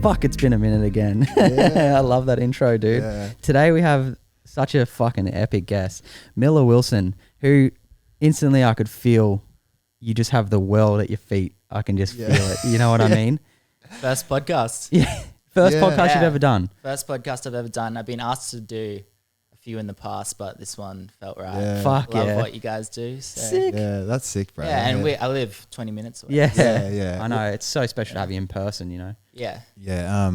Fuck, it's been a minute again. I love that intro, dude. Yeah. Today we have such a fucking epic guest, Miller Wilson, who instantly I could feel you just have the world at your feet. I can just feel it. You know what I mean? First podcast. Yeah. First podcast you've ever done. First podcast I've ever done. I've been asked to do a few in the past, but this one felt right. Yeah. Fuck Love what you guys do. So. Sick. Yeah, that's sick, bro. Yeah, and I live 20 minutes away. Yeah. Yeah. I know. It's so special to have you in person, you know? Yeah. Yeah.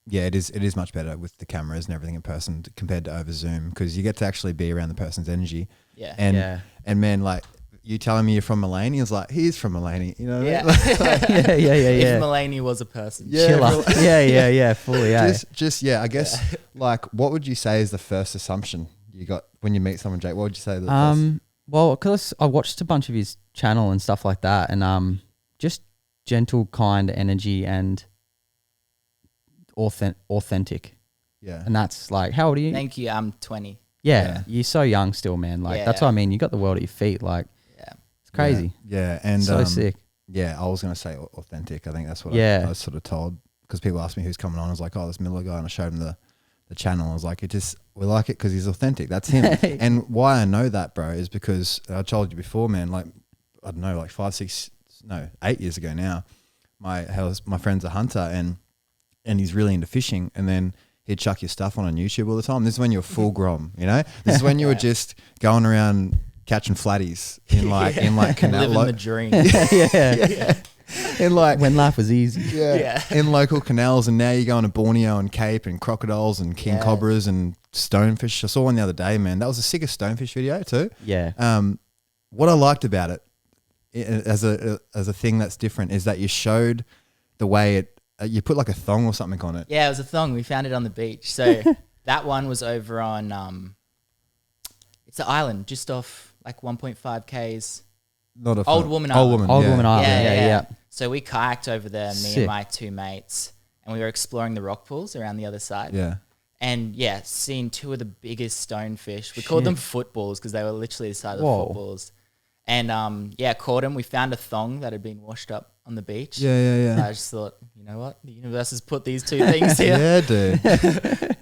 Yeah, it is much better with the cameras and everything in person compared to over Zoom, because you get to actually be around the person's energy. Yeah. And man, like, you telling me you're from Mulaney, is like, he's from Mulaney, you know what I mean? yeah. If Mulaney was a person. Yeah. Chiller. yeah, fully, yeah. I guess, like, what would you say is the first assumption you got when you meet someone, Jake? What would you say? Well, because I watched a bunch of his channel and stuff like that, and just gentle, kind energy and authentic. Yeah. And that's like, how old are you? Thank you. I'm 20. Yeah, you're so young still, man. Like, that's what I mean. You got the world at your feet. Like, it's crazy. Yeah. And so sick. Yeah, I was going to say authentic. I think that's what I was sort of told, because people asked me who's coming on. I was like, oh, this Miller guy. And I showed him the channel. I was like, we like it because he's authentic. That's him. And why I know that, bro, is because I told you before, man, like, I don't know, like 8 years ago now, my friend's a hunter and he's really into fishing, and then he'd chuck your stuff on YouTube all the time. This is when you're full grom, you know? This is when you were just going around catching flatties in like canal. Living the dream. yeah. In like when life was easy. Yeah. In local canals, and now you're going to Borneo and Cape and crocodiles and king cobras and stonefish. I saw one the other day, man. That was the sickest stonefish video too. Yeah. What I liked about it as a thing that's different is that you showed the way it. You put like a thong or something on it. Yeah, it was a thong. We found it on the beach. So that one was over on, it's an island just off like 1.5 Ks. Not a Old Woman Island. Old Woman Island. Yeah. So we kayaked over there, me Sick. and my two mates, and we were exploring the rock pools around the other side. Yeah. And seeing two of the biggest stonefish. We called them footballs because they were literally the size of footballs. And caught them. We found a thong that had been washed up on the beach. Yeah. So I just thought, you know what? The universe has put these two things here. Yeah, dude.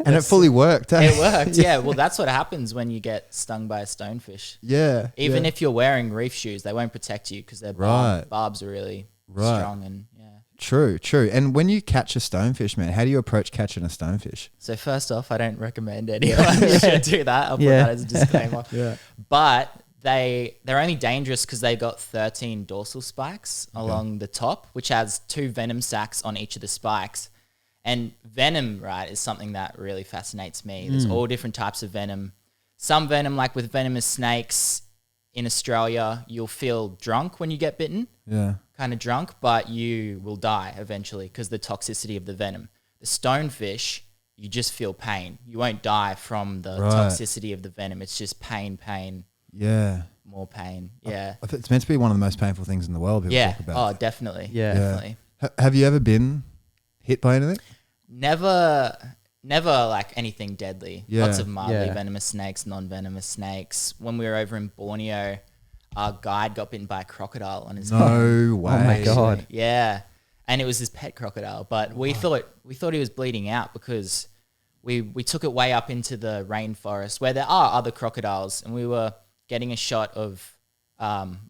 And it fully worked. It worked, yeah. Well, that's what happens when you get stung by a stonefish. Yeah. Even if you're wearing reef shoes, they won't protect you because their barbs are really strong and True. And when you catch a stonefish, man, how do you approach catching a stonefish? So first off, I don't recommend anyone should do that. I'll put that as a disclaimer. But they're only dangerous because they got 13 dorsal spikes along the top, which has 2 venom sacs on each of the spikes. And venom, right, is something that really fascinates me. There's all different types of venom. Some venom, like with venomous snakes in Australia, you'll feel drunk when you get bitten. Yeah. Kind of drunk, but you will die eventually because the toxicity of the venom. The stonefish, you just feel pain. You won't die from the toxicity of the venom. It's just pain. Yeah. More pain. Yeah. It's meant to be one of the most painful things in the world. People talk about. Oh, definitely. Yeah. Definitely. Have you ever been hit by anything? Never like anything deadly. Yeah. Lots of mildly venomous snakes, non-venomous snakes. When we were over in Borneo, our guide got bitten by a crocodile on his No way. Oh my God. Yeah. And it was his pet crocodile, but we thought he was bleeding out because we took it way up into the rainforest where there are other crocodiles, and we were getting a shot of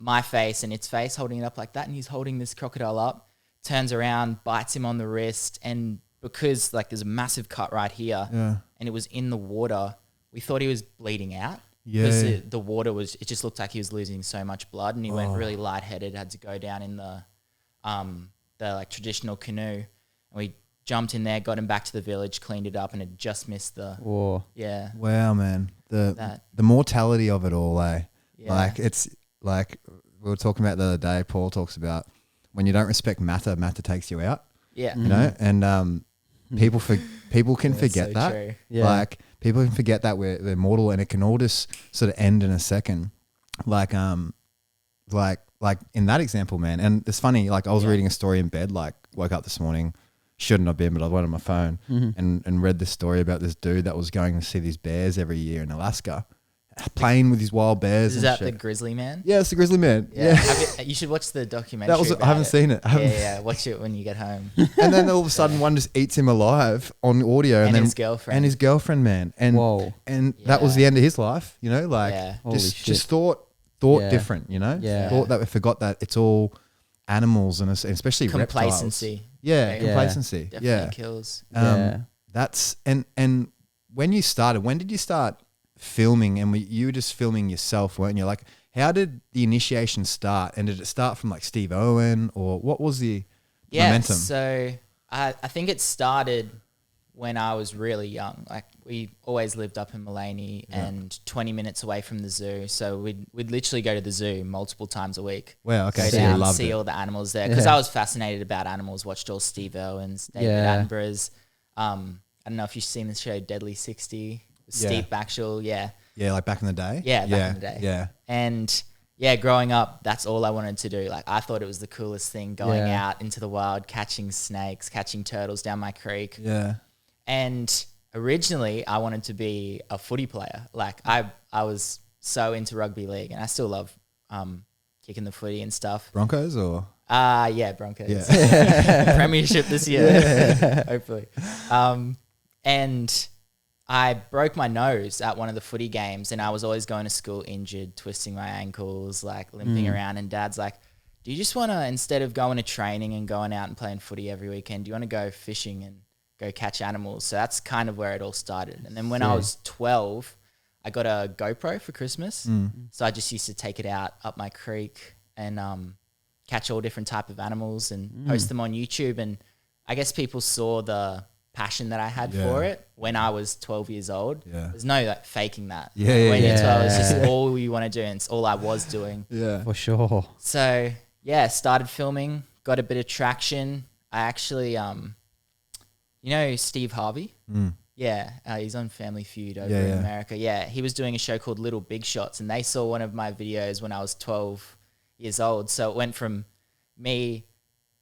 my face and its face, holding it up like that, and he's holding this crocodile up, turns around, bites him on the wrist, and because like there's a massive cut right here and it was in the water, we thought he was bleeding out. Because the water it just looked like he was losing so much blood, and he went really lightheaded, had to go down in the like traditional canoe, and we jumped in there, got him back to the village, cleaned it up, and it just missed the Wow, man. The mortality of it all, like it's like we were talking about the other day. Paul talks about when you don't respect matter takes you out. Yeah. You know, and people can forget so that. true. Yeah. Like people can forget that we're mortal, and it can all just sort of end in a second. Like in that example, man. And it's funny, like I was reading a story in bed, like woke up this morning, shouldn't have been, but I went on my phone and read this story about this dude that was going to see these bears every year in Alaska. playing with these wild bears. Is and that shit. the grizzly man? Yeah, it's the grizzly man. Yeah. You should watch the documentary. I haven't seen it. Yeah, watch it when you get home. And then all of a sudden, one just eats him alive on audio, And then his girlfriend. and his girlfriend, man, and Whoa. and that was the end of his life. You know, like Holy shit. just thought Yeah. different. You know, Yeah. thought that we forgot that it's all animals and especially Complacency. reptiles. Yeah, Yeah. complacency. Definitely Yeah, kills. that's and when you started, when did you start filming? And you were just filming yourself, weren't you? Like, how did the initiation start? And did it start from like Steve Owen, or what was the momentum? So I think it started when I was really young. Like, we always lived up in Mullaney and 20 minutes away from the zoo. So we'd literally go to the zoo multiple times a week. Wow, okay. Go So you down, loved see it. all the animals there. Because I was fascinated about animals, watched all Steve Irwin's, David Attenborough's. I don't know if you've seen the show Deadly 60. Steve Backshall, Yeah, like back in the day. Yeah, back in the day. Yeah. And yeah, growing up, that's all I wanted to do. Like, I thought it was the coolest thing, going out into the wild, catching snakes, catching turtles down my creek. Yeah. And originally, I wanted to be a footy player. Like, I was so into rugby league, and I still love kicking the footy and stuff. Broncos or? Yeah, Broncos. Yeah. Premiership this year, hopefully. And I broke my nose at one of the footy games, and I was always going to school injured, twisting my ankles, like limping around. And Dad's like, do you just want to, instead of going to training and going out and playing footy every weekend, do you want to go fishing and go catch animals? So that's kind of where it all started. And then when I was 12, I got a GoPro for Christmas. So I just used to take it out up my creek and catch all different type of animals and post them on YouTube. And I guess people saw the passion that I had for it when I was 12 years old. Yeah. There's no like faking that. Yeah, When you're 12, it's Yeah. just all you want to do, and it's all I was doing. Yeah. For sure. So yeah, started filming, got a bit of traction. I actually, you know, Steve Harvey? Yeah, he's on Family Feud over in America. Yeah, he was doing a show called Little Big Shots, and they saw one of my videos when I was 12 years old. So it went from me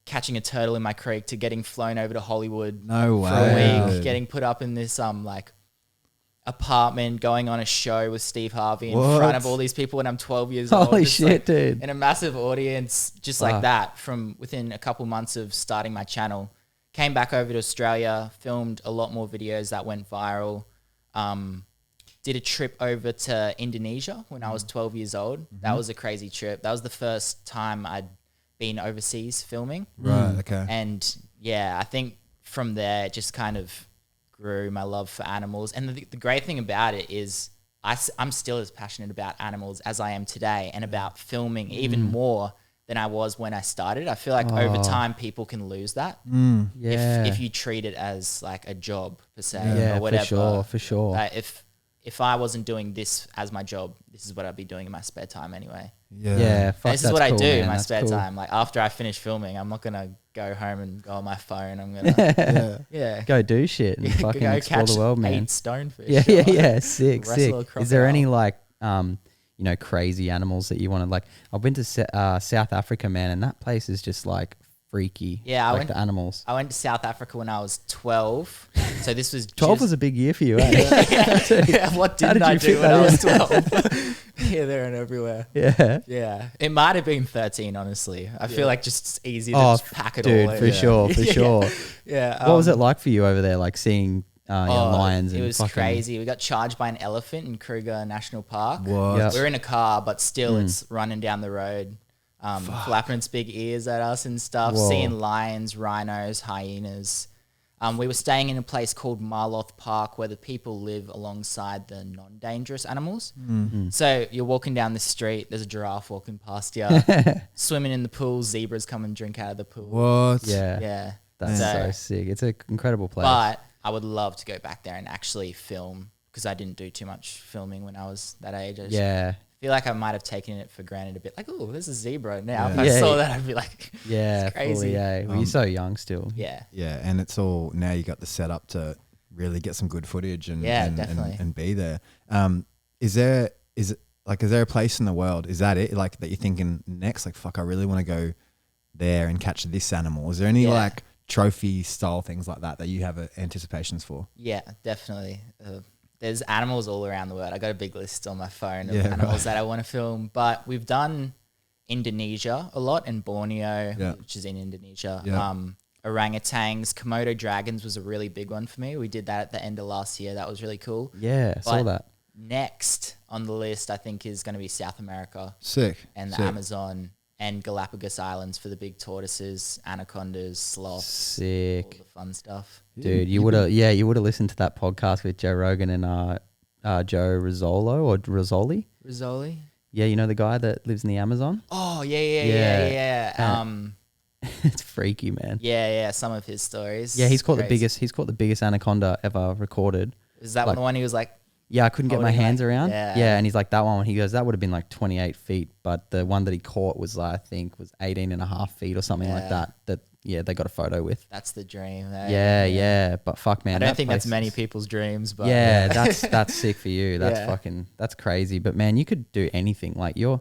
catching a turtle in my creek to getting flown over to Hollywood No for a way. week, getting put up in this like apartment, going on a show with Steve Harvey in What? front of all these people when I'm 12 years old. Holy Just, shit, like, dude. in a massive audience, just Wow. like that. From within a couple months of starting my channel, came back over to Australia, filmed a lot more videos that went viral. Did a trip over to Indonesia when I was 12 years old. That was a crazy trip. That was the first time I'd been overseas filming. Right. Okay. And yeah, I think from there it just kind of grew my love for animals. And the great thing about it is I'm still as passionate about animals as I am today, and about filming even more than I was when I started. I feel like over time people can lose that Yeah. if you treat it as like a job per se Yeah, or whatever. for sure. If I wasn't doing this as my job, this is what I'd be doing in my spare time anyway. Yeah. Fuck, This is what I that's do cool, in man. my That's spare cool. time. Like, after I finish filming, I'm not gonna go home and go on my phone. I'm gonna Go do shit and fucking go explore catch the world, man. 8 stonefish. Yeah. Sick, sick. Wrestle a Is there any crocodile. like, you know, crazy animals that you want to like? I've been to South Africa, man, and that place is just like freaky. Yeah, I like went- the animals. I went to South Africa when I was 12. So this was 12 was a big year for you, eh? yeah, what How didn't did I you do fit when I was that 12? Here, there, and everywhere. Yeah. Yeah, it might have been 13, honestly. I feel like just easy to Oh, just pack it dude, all in. for sure, for sure. Yeah. What was it like for you over there, like seeing you know, lions? It and was fucking, crazy. We got charged by an elephant in Kruger National Park. What? Yeah. We're in a car, but still it's running down the road, flapping its big ears at us and stuff, Whoa. seeing lions, rhinos, hyenas. We were staying in a place called Marloth Park where the people live alongside the non-dangerous animals. So you're walking down the street, there's a giraffe walking past you, swimming in the pool, zebras come and drink out of the pool. What? Yeah. Yeah. That's so sick. It's an incredible place. But I would love to go back there and actually film, because I didn't do too much filming when I was that age. I just yeah. feel like I might have taken it for granted a bit. Like, oh, there's a zebra. Now, if Yeah. I Yeah. saw that, I'd be like, Yeah. it's crazy. Fully, yeah. Well, you're so young still. Yeah. Yeah, and it's all now. You got the setup to really get some good footage and definitely. and be there. Is there a place in the world? Is that it? Like that you're thinking next? Like, fuck, I really want to go there and catch this animal. Is there any Yeah. like trophy style things like that you have anticipations for? Yeah, definitely. there's animals all around the world. I got a big list on my phone of animals that I want to film. But we've done Indonesia a lot and Borneo, which is in Indonesia. Orangutans, Komodo dragons was a really big one for me. We did that at the end of last year. That was really cool. Yeah, saw that. Next on the list, I think, is going to be South America. Sick. And the Amazon and Galapagos Islands for the big tortoises, anacondas, sloths. Sick. All the fun stuff. Dude, you would have listened to that podcast with Joe Rogan and Joe Rizzolo or Rizzoli. Rizzoli? Yeah, you know the guy that lives in the Amazon? Oh, yeah. It's freaky, man. Yeah, some of his stories. Yeah, he's caught the biggest anaconda ever recorded. Is that the one he was like, yeah, I couldn't get my hands around. Yeah, and he's like, that one, he goes, that would have been like 28 feet, but the one that he caught was, I think, was 18 and a half feet or something like that. They got a photo with. That's the dream. Yeah. But fuck, man. I don't think that's many people's dreams, but that's sick for you. That's crazy. But man, you could do anything. Like you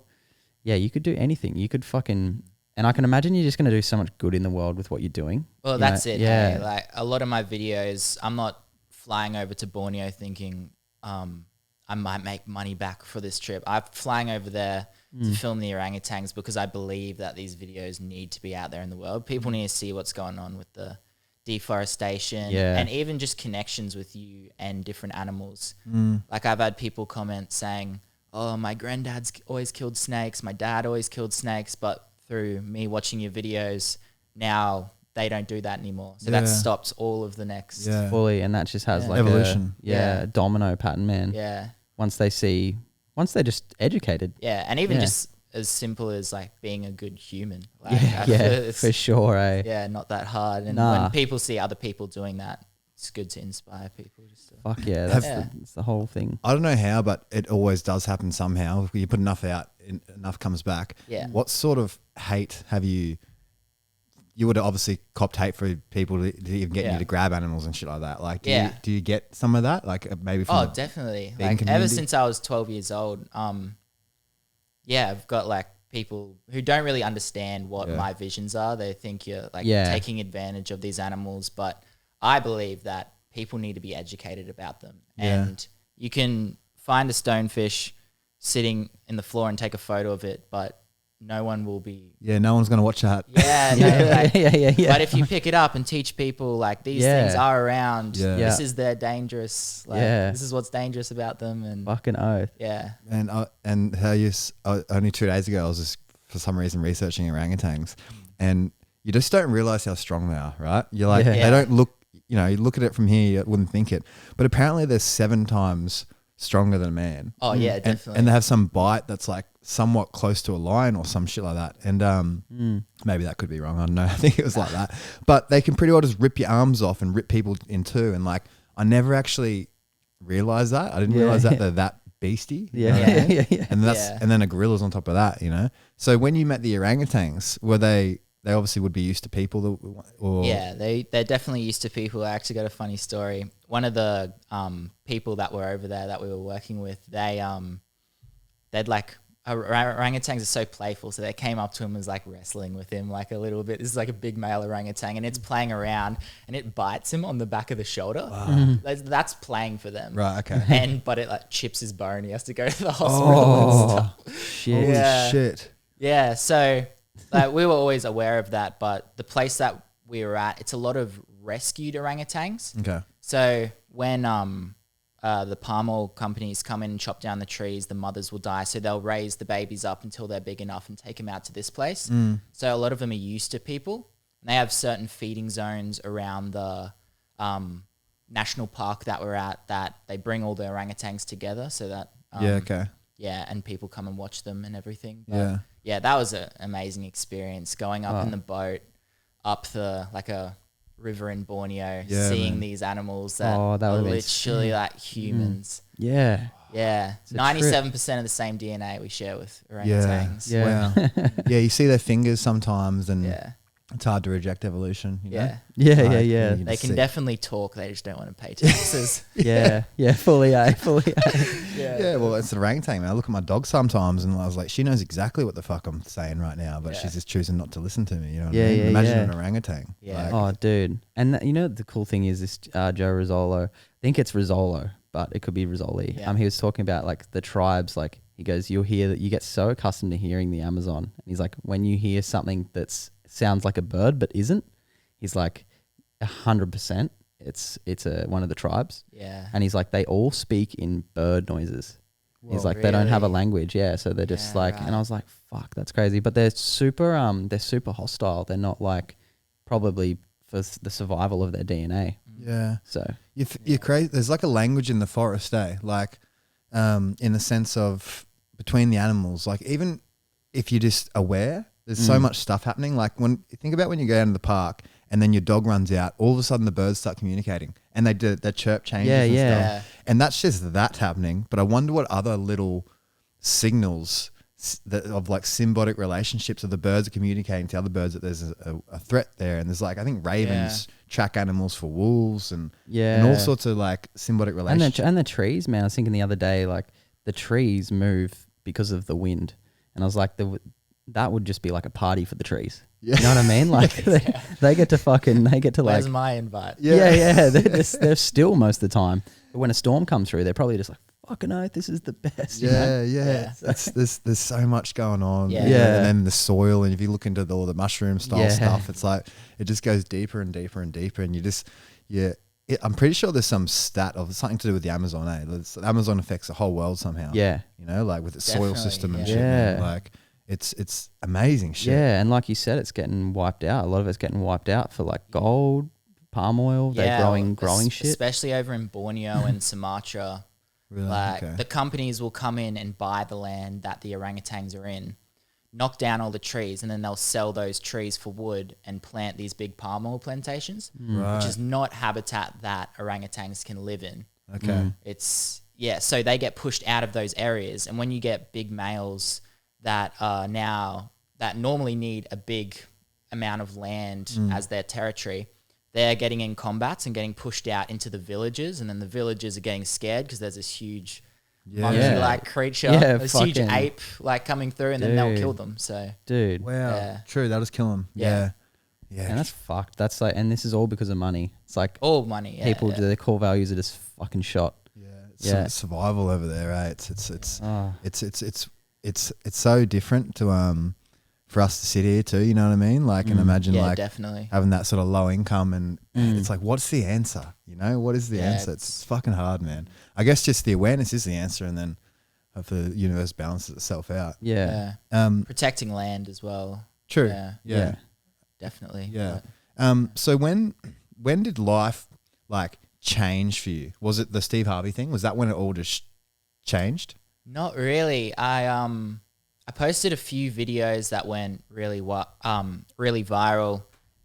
could do anything. You could fucking, and I can imagine you're just going to do so much good in the world with what you're doing. Well, that's it. Yeah. Hey? Like a lot of my videos, I'm not flying over to Borneo thinking, I might make money back for this trip. I'm flying over there to film the orangutans because I believe that these videos need to be out there in the world. People need to see what's going on with the deforestation and even just connections with you and different animals. Like I've had people comment saying, oh, my granddad's always killed snakes. My dad always killed snakes. But through me watching your videos, now they don't do that anymore. So that stops all of the next. Yeah. Fully. And that just has like evolution. A domino pattern, man. Yeah. Once they're just educated. Yeah. And even just as simple as like being a good human. Like, for sure. Yeah. Not that hard. And when people see other people doing that, it's good to inspire people. Just to fuck yeah. That's the whole thing. I don't know how, but it always does happen somehow. If you put enough out, enough comes back. Yeah. What sort of hate have you would have obviously copped hate for people to even get you to grab animals and shit like that. Like, do you get some of that? Like maybe from definitely. Like ever since I was 12 years old, I've got like people who don't really understand what my visions are. They think you're like taking advantage of these animals, but I believe that people need to be educated about them. And you can find a stonefish sitting in the floor and take a photo of it, but no one will be. Yeah, no one's going to watch that. Yeah. But if you pick it up and teach people like these things are around, this is their dangerous. Like, this is what's dangerous about them. And fucking oath. Yeah. And how only 2 days ago, I was just for some reason researching orangutans, and you just don't realize how strong they are, right? You're like, they don't look. You know, you look at it from here, you wouldn't think it, but apparently they're 7 times stronger than a man. Oh yeah, definitely. And they have some bite that's like somewhat close to a lion or some shit like that. And maybe that could be wrong. I don't know. I think it was like that. But they can pretty well just rip your arms off and rip people in two. And like, I never actually realized that. I didn't realize that they're that beastie. And and then a gorilla's on top of that, you know? So when you met the orangutans, were they obviously would be used to people they're definitely used to people. I actually got a funny story. One of the people that were over there that we were working with, they'd like orangutans are so playful, so they came up to him and was like wrestling with him like a little bit. This is like a big male orangutan and it's playing around and it bites him on the back of the shoulder. Wow. That's playing for them, right? Okay. But it like chips his bone. He has to go to the hospital and stuff. Shit. Holy shit. Yeah, so like we were always aware of that, but the place that we were at, it's a lot of rescued orangutans. Okay. So when the palm oil companies come in and chop down the trees, the mothers will die. So they'll raise the babies up until they're big enough and take them out to this place. So a lot of them are used to people. And they have certain feeding zones around the national park that we're at that they bring all the orangutans together so that and people come and watch them and everything. But that was an amazing experience going up in the boat up like a river in Borneo, seeing these animals that are literally like humans. Yeah. 97% of the same DNA we share with orangutans. Wow. You see their fingers sometimes and it's hard to reject evolution. You know? They can definitely talk. They just don't want to pay taxes. Fully. Well, it's an orangutan, man. I look at my dog sometimes and I was like, she knows exactly what the fuck I'm saying right now, but she's just choosing not to listen to me. You know what I mean? Imagine an orangutan. Yeah. Like, dude. And you know, the cool thing is this Joe Rizzolo, I think it's Rizzolo, but it could be Rizzoli. Yeah. He was talking about like the tribes, like he goes, you'll hear that you get so accustomed to hearing the Amazon. And he's like, when you hear something that sounds like a bird but isn't, he's like 100%. It's one of the tribes. Yeah. And he's like, they all speak in bird noises. Whoa, he's like, they don't have a really? language. Yeah. So they're just Yeah, like, right. and I was like, fuck, that's crazy. But they're super hostile. They're not like probably for the survival of their DNA. Yeah. So You're crazy. There's like a language in the forest, like in the sense of between the animals, like even if you're just aware, there's so much stuff happening. Like think about when you go down to the park and then your dog runs out, all of a sudden the birds start communicating and they do that chirp changes and stuff. And that's just that happening. But I wonder what other little signals of like symbiotic relationships of the birds are communicating to other birds that there's a threat there. And there's like, I think ravens track animals for wolves and all sorts of like symbiotic relationships. And the trees, man. I was thinking the other day, like the trees move because of the wind. And I was like, that would just be like a party for the trees. Yeah. You know what I mean? Like they get to Where's like, my invite? Yeah. They're still most of the time. But when a storm comes through, they're probably just like, fucking oath, this is the best. Yeah. There's so much going on. Yeah. And then the soil, and if you look into all the mushroom style stuff, it's like it just goes deeper and deeper and deeper, and you just I'm pretty sure there's some stat of something to do with the Amazon. The Amazon affects the whole world somehow. Yeah, you know, like with its soil system and shit. Yeah. Man. Like it's amazing shit. Yeah, and like you said, it's getting wiped out. A lot of it's getting wiped out for like gold, palm oil. They're growing shit, especially over in Borneo and Sumatra. Really? Like the companies will come in and buy the land that the orangutans are in, knock down all the trees, and then they'll sell those trees for wood and plant these big palm oil plantations, which is not habitat that orangutans can live in. Okay. It's so they get pushed out of those areas, and when you get big males that normally need a big amount of land as their territory, they're getting in combats and getting pushed out into the villages, and then the villagers are getting scared because there's this huge monkey-like creature, this huge ape like coming through, and then they'll kill them. So, dude, wow, true, that'll just kill them. Yeah, and that's fucked. That's like, and this is all because of money. It's like all money. People, their core values are just fucking shot. It's survival over there, right? It's so different to for us to sit here too, you know what I mean? Like, and imagine like definitely having that sort of low income and it's like, what's the answer? You know, what is the answer? It's fucking hard, man. I guess just the awareness is the answer, and then hope the universe balances itself out. Yeah. Protecting land as well. True. Yeah. Definitely. Yeah. So when did life like change for you? Was it the Steve Harvey thing? Was that when it all just changed? Not really. I posted a few videos that went really viral,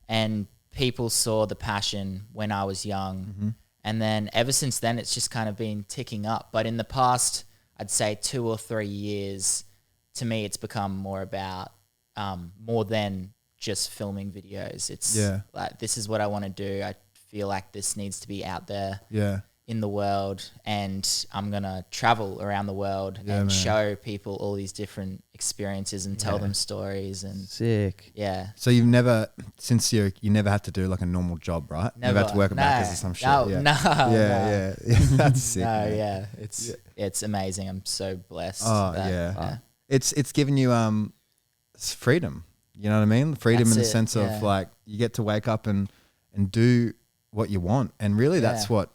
and people saw the passion when I was young. And then ever since then, it's just kind of been ticking up. But in the past, I'd say 2 or 3 years, to me, it's become more about more than just filming videos. It's like, this is what I want to do. I feel like this needs to be out there. In the world, and I'm gonna travel around the world and show people all these different experiences and tell them stories. And sick. So you've never, since you never had to do like a normal job, right? Never had to work at Macca's or some shit. No. That's sick. No, it's amazing. I'm so blessed. It's given you freedom. You know what I mean? Freedom in the sense of like you get to wake up and do what you want, and really that's what.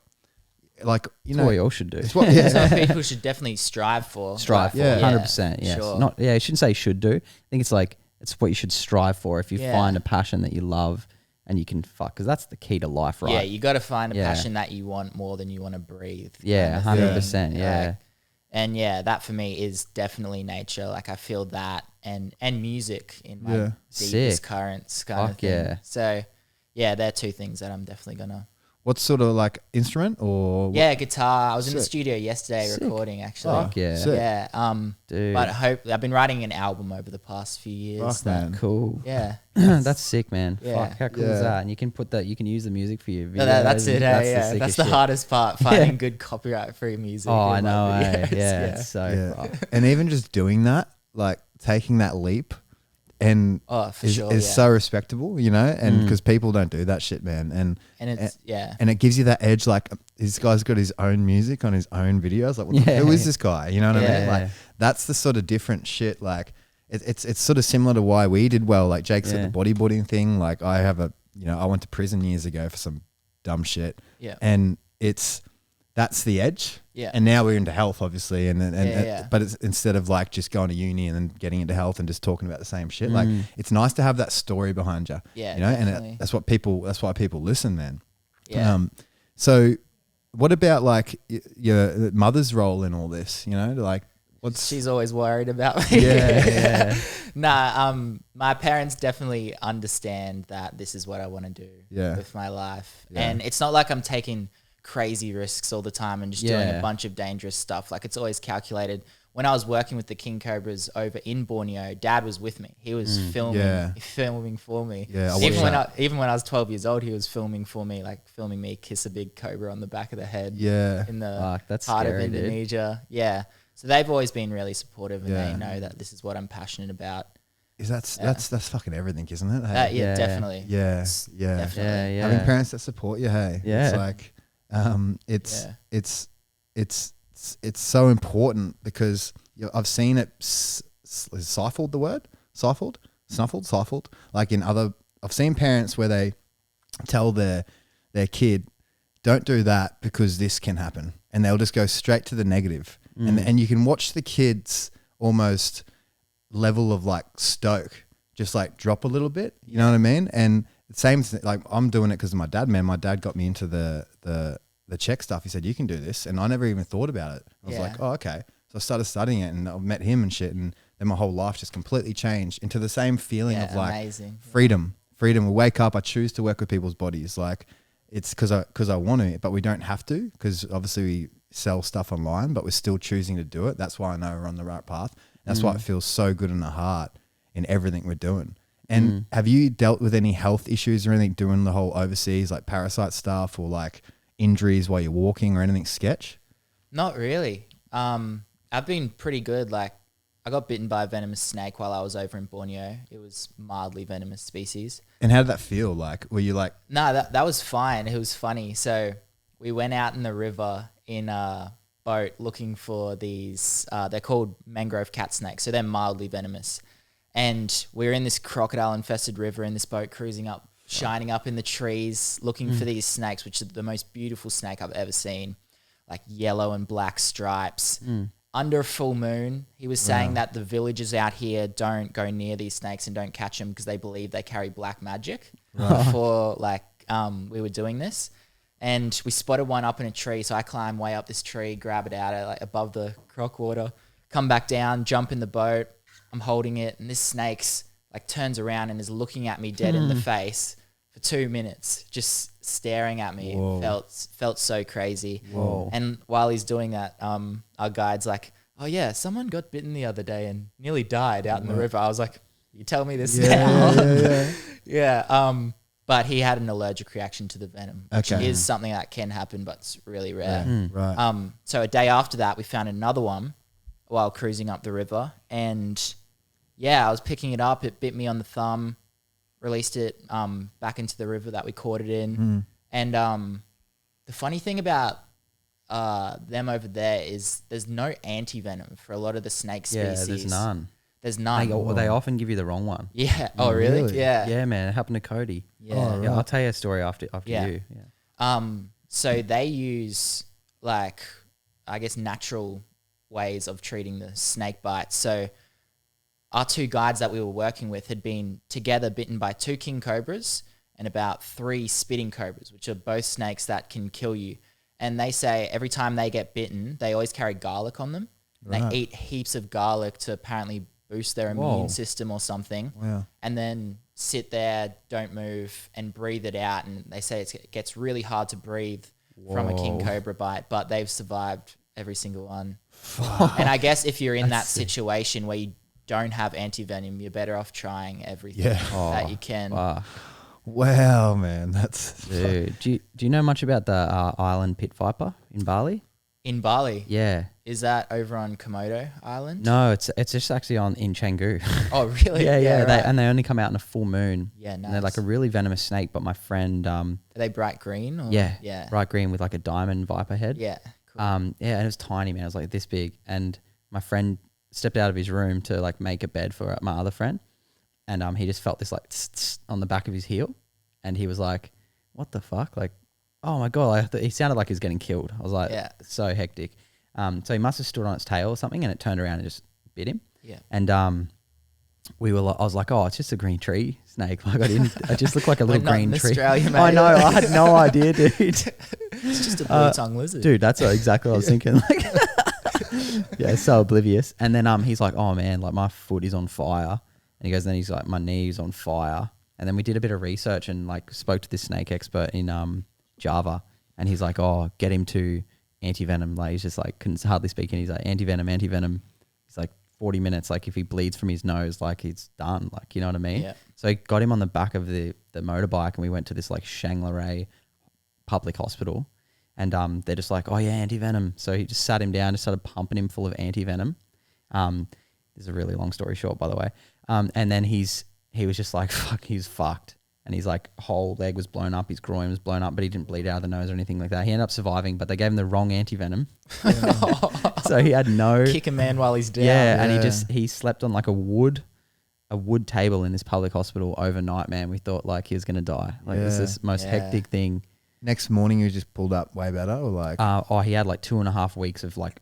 Like, you know, what we all should do. It's what people should definitely strive for. 100%. Yes. Sure. Not, you shouldn't say should do. I think it's like, it's what you should strive for. If you find a passion that you love and you can because that's the key to life, right? Yeah, you got to find a passion that you want more than you want to breathe. Yeah, 100%. Yeah. And that for me is definitely nature. Like I feel that and music in my deepest currents kind of thing. Yeah. So they're two things that I'm definitely gonna. What sort of like instrument or? Yeah, guitar. I was in the studio yesterday recording actually. Fuck yeah. Sick. Yeah. Dude. But I've been writing an album over the past few years. Fuck, man. Cool. Yeah. That's sick, man. Yeah. Fuck, how cool is that? And you can put that, you can use the music for your videos. That's it. That's the shit. hardest part, finding good copyright-free music. Oh, I know. videos. It's so rough. And even just doing that, like taking that leap, and for is, sure, is so respectable, you know, and because people don't do that shit, man. And it's and it gives you that edge. Like this guy's got his own music on his own videos. Like, who is this guy? You know what I mean? Like that's the sort of different shit. Like it's sort of similar to why we did well. Like Jake said, the bodyboarding thing. Like I have I went to prison years ago for some dumb shit. Yeah, and that's the edge. Yeah. And now we're into health, obviously. But it's instead of like just going to uni and then getting into health and just talking about the same shit, like it's nice to have that story behind you. Yeah. You know, definitely. and that's why people listen, man. Yeah. So what about like your mother's role in all this? You know, like she's always worried about me. Yeah. My parents definitely understand that this is what I want to do with my life. Yeah. And it's not like I'm taking crazy risks all the time and just doing a bunch of dangerous stuff. Like it's always calculated. When I was working with the king cobras over in Borneo, Dad was with me. He was filming for me. Yeah, even when I was 12 years old, he was filming for me, like filming me kiss a big cobra on the back of the head. Yeah, in the that's part scary, of Indonesia. Dude. Yeah, so they've always been really supportive, and they know that this is what I'm passionate about. That's fucking everything, isn't it? Hey? Definitely. Yeah, definitely. Yeah. Having parents that support you, hey, it's like, it's so important because I've seen it. Is stifled the word? Snuffled. Like I've seen parents where they tell their kid, don't do that because this can happen, and they'll just go straight to the negative. And you can watch the kids almost level of like stoke just like drop a little bit. You know what I mean? And same thing, like I'm doing it because of my dad, man. My dad got me into the Czech stuff. He said, you can do this. And I never even thought about it. I was like, oh, okay. So I started studying it and I met him and shit. And then my whole life just completely changed into the same feeling of like amazing. Freedom. We wake up, I choose to work with people's bodies. Like it's because I want to, but we don't have to because obviously we sell stuff online, but we're still choosing to do it. That's why I know we're on the right path. That's why it feels so good in the heart in everything we're doing. And have you dealt with any health issues or anything doing the whole overseas, like parasite stuff or like injuries while you're walking or anything sketch? Not really. I've been pretty good. Like I got bitten by a venomous snake while I was over in Borneo. It was mildly venomous species. And how did that feel? Like, were you like... No, that was fine. It was funny. So we went out in the river in a boat looking for these, they're called mangrove cat snakes. So they're mildly venomous. And we're in this crocodile infested river in this boat cruising up, shining up in the trees, looking for these snakes, which are the most beautiful snake I've ever seen. Like yellow and black stripes. Under a full moon, he was saying that the villagers out here don't go near these snakes and don't catch them because they believe they carry black magic. Before we were doing this. And we spotted one up in a tree. So I climb way up this tree, grab it out like above the croc water, come back down, jump in the boat. I'm holding it. And this snake's like turns around and is looking at me dead in the face for 2 minutes, just staring at me. Felt so crazy. Whoa. And while he's doing that, our guide's like, oh yeah, someone got bitten the other day and nearly died out in the river. I was like, you tell me this now. Yeah. But he had an allergic reaction to the venom, which is something that can happen, but it's really rare. Right. So a day after that, we found another one while cruising up the river. And yeah, I was picking it up. It bit me on the thumb, released it back into the river that we caught it in. And the funny thing about them over there is there's no anti-venom for a lot of the snake species. Yeah, there's none. There's none. They often give you the wrong one. Yeah. Oh, really? Yeah. Yeah, man. It happened to Cody. Yeah. Oh, Yeah, I'll tell you a story after Yeah. you. Yeah. So they use like, I guess, natural ways of treating the snake bites. So our two guides that we were working with had been together bitten by 2 king cobras and about 3 spitting cobras, which are both snakes that can kill you. And they say every time they get bitten, they always carry garlic on them. Right. They eat heaps of garlic to apparently boost their immune system or something. Wow. And then sit there, don't move, and breathe it out. And they say it gets really hard to breathe from a king cobra bite, but they've survived every single one. And I guess if you're in that situation where you don't have anti-venom, you're better off trying everything that you can. Wow, man. That's... Dude, do you know much about the island pit viper in Bali? In Bali? Yeah. Is that over on Komodo Island? No, it's just actually in Canggu. Oh, really? yeah. Right. They only come out in a full moon. Yeah, nice. And they're like a really venomous snake. But my friend, Are they bright green? Or? yeah, bright green with like a diamond viper head. Yeah. Cool. And it was tiny, man. It was like this big. And my friend stepped out of his room to like make a bed for my other friend, and he just felt this like on the back of his heel, and he was like, "What the fuck?" Like, oh my god! He sounded like he was getting killed. I was like, so hectic. So he must have stood on its tail or something, and it turned around and just bit him. Yeah. And I was like, oh, it's just a green tree snake. Like I just looked like a little green tree. Australia, mate. I know. I had no idea, dude. It's just a blue tongue lizard, dude. That's exactly what I was thinking. Like, yeah, so oblivious. And then he's like, oh man, like my foot is on fire. And he goes, then he's like, my knee's on fire. And then we did a bit of research and like spoke to this snake expert in Java, and he's like, oh, get him to anti-venom. Like he's just like couldn't hardly speak, and he's like anti-venom. He's like 40 minutes. Like if he bleeds from his nose, like he's done. Like, you know what I mean? Yeah. So he got him on the back of the motorbike, and we went to this like Shangri-La public hospital, and they're just like, oh yeah, anti-venom. So he just sat him down, just started pumping him full of anti-venom. This is a really long story short, by the way. And then he was just like, fuck, he's fucked. And his like whole leg was blown up, his groin was blown up, but he didn't bleed out of the nose or anything like that. He ended up surviving, but they gave him the wrong anti-venom. So he had no... Kick a man while he's down. Yeah, and he slept on like a wood table in this public hospital overnight, man. We thought like he was going to die. Like it was this most hectic thing. Next morning he just pulled up way better, or like... he had like 2.5 weeks of like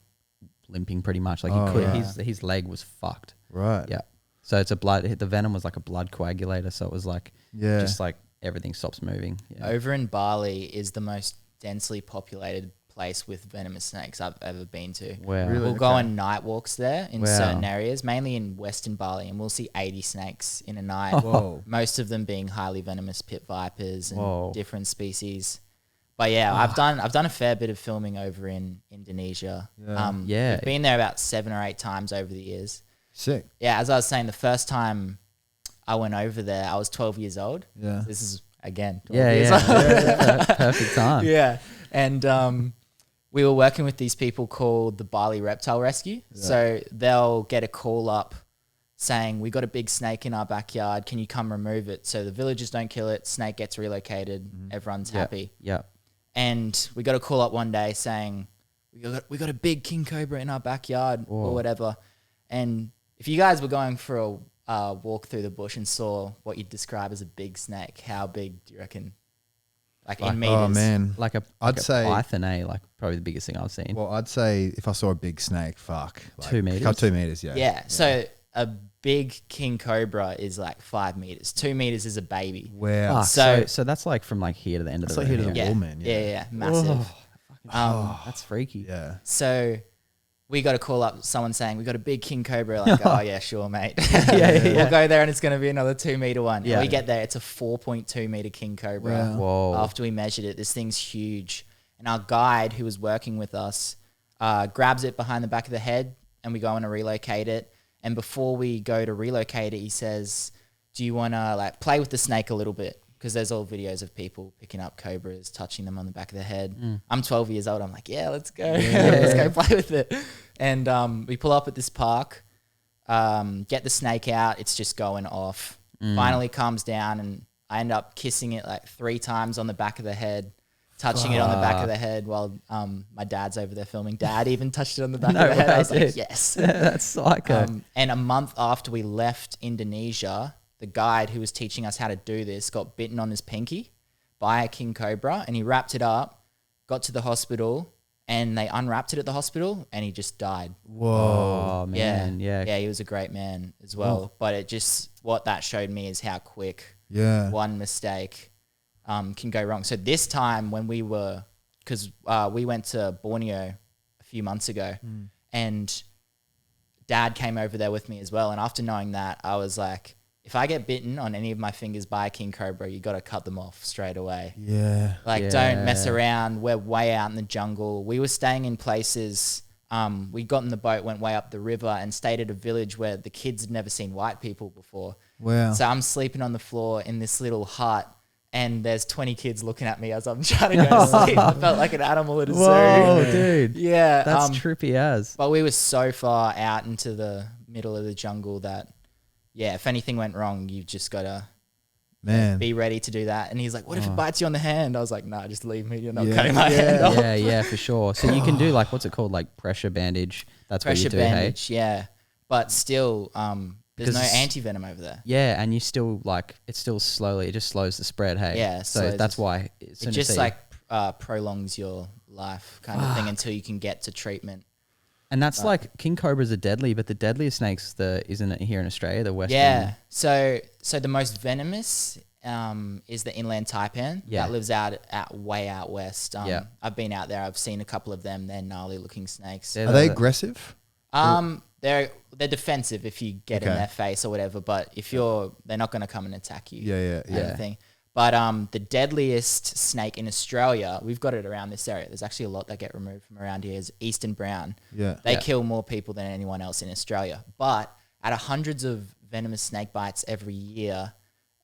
limping pretty much. Like his leg was fucked. Right. Yeah. So it's the venom was like a blood coagulator. So it was like, just like everything stops moving. Yeah. Over in Bali is the most densely populated place with venomous snakes I've ever been to. Wow. Really? We'll go on night walks there in certain areas, mainly in Western Bali, and we'll see 80 snakes in a night. Whoa. Most of them being highly venomous pit vipers and different species. But yeah, I've done a fair bit of filming over in Indonesia. We've been there about 7 or 8 times over the years. Sick. Yeah, as I was saying, the first time I went over there, I was 12 years old. Yeah. This is, again, 12 years old. Perfect time. Yeah. And we were working with these people called the Bali Reptile Rescue. Yeah. So they'll get a call up saying, we got a big snake in our backyard. Can you come remove it? So the villagers don't kill it. Snake gets relocated. Everyone's happy. Yeah. And we got a call up one day saying, we got a big king cobra in our backyard or whatever. And if you guys were going for a walk through the bush and saw what you'd describe as a big snake, how big do you reckon? Like in meters? Oh man, I'd say python, like probably the biggest thing I've seen. Well, I'd say if I saw a big snake, like 2 meters. 2 meters, yeah. So a big king cobra is like 5 meters. 2 meters is a baby. Wow. So that's like from like here to the end of the room. That's like here to the wall, man. Yeah, massive. That's freaky. Yeah. So we got to call up someone saying, we got a big king cobra. Like, oh yeah, sure, mate. We'll go there and it's going to be another 2 meter one. Yeah. And we get there, it's a 4.2 meter king cobra. Wow. Whoa. After we measured it, this thing's huge. And our guide who was working with us grabs it behind the back of the head, and we go in to relocate it. And before we go to relocate it, he says, do you want to like play with the snake a little bit? Because there's all videos of people picking up cobras, touching them on the back of the head. I'm 12 years old. I'm like, yeah, let's go. Let's go play with it. And we pull up at this park, get the snake out. It's just going off. Finally calms down, and I end up kissing it like 3 times on the back of the head, touching it on the back of the head while my dad's over there filming. Dad even touched it on the back of the head. I was like, yes. That's psycho. And a month after we left Indonesia, the guide who was teaching us how to do this got bitten on his pinky by a king cobra, and he wrapped it up, got to the hospital, and they unwrapped it at the hospital, and he just died. Whoa. Oh, man. Yeah. He was a great man as well. But it just, what that showed me is how quick one mistake can go wrong. So this time when we were, because we went to Borneo a few months ago, and Dad came over there with me as well. And after knowing that, I was like, if I get bitten on any of my fingers by a king cobra, you got to cut them off straight away. Yeah. Don't mess around. We're way out in the jungle. We were staying in places. We got in the boat, went way up the river, and stayed at a village where the kids had never seen white people before. Wow. So I'm sleeping on the floor in this little hut and there's 20 kids looking at me as I'm trying to go to sleep. I felt like an animal at a zoo. Whoa, dude. Yeah. That's trippy as. But we were so far out into the middle of the jungle that, yeah, if anything went wrong, you've just got to be ready to do that. And he's like, what if it bites you on the hand? I was like, nah, just leave me. You're not cutting my hand off. Yeah, for sure. So you can do like, what's it called? Like pressure bandage. That's what you do, bandage, hey? yeah. But still, there's no anti-venom over there. Yeah, and you still like, it still slowly, it just slows the spread, hey? Yeah. So that's why. It just like prolongs your life kind of thing until you can get to treatment. And that's like king cobras are deadly, but the deadliest snakes isn't it here in Australia, the western. Yeah. So the most venomous is the inland taipan that lives way out west. I've been out there. I've seen a couple of them. They're gnarly looking snakes. Are they aggressive? They're defensive if you get in their face or whatever. But if they're not going to come and attack you. Anything. But the deadliest snake in Australia, we've got it around this area. There's actually a lot that get removed from around here. Is eastern brown. Yeah, they kill more people than anyone else in Australia. But out of hundreds of venomous snake bites every year,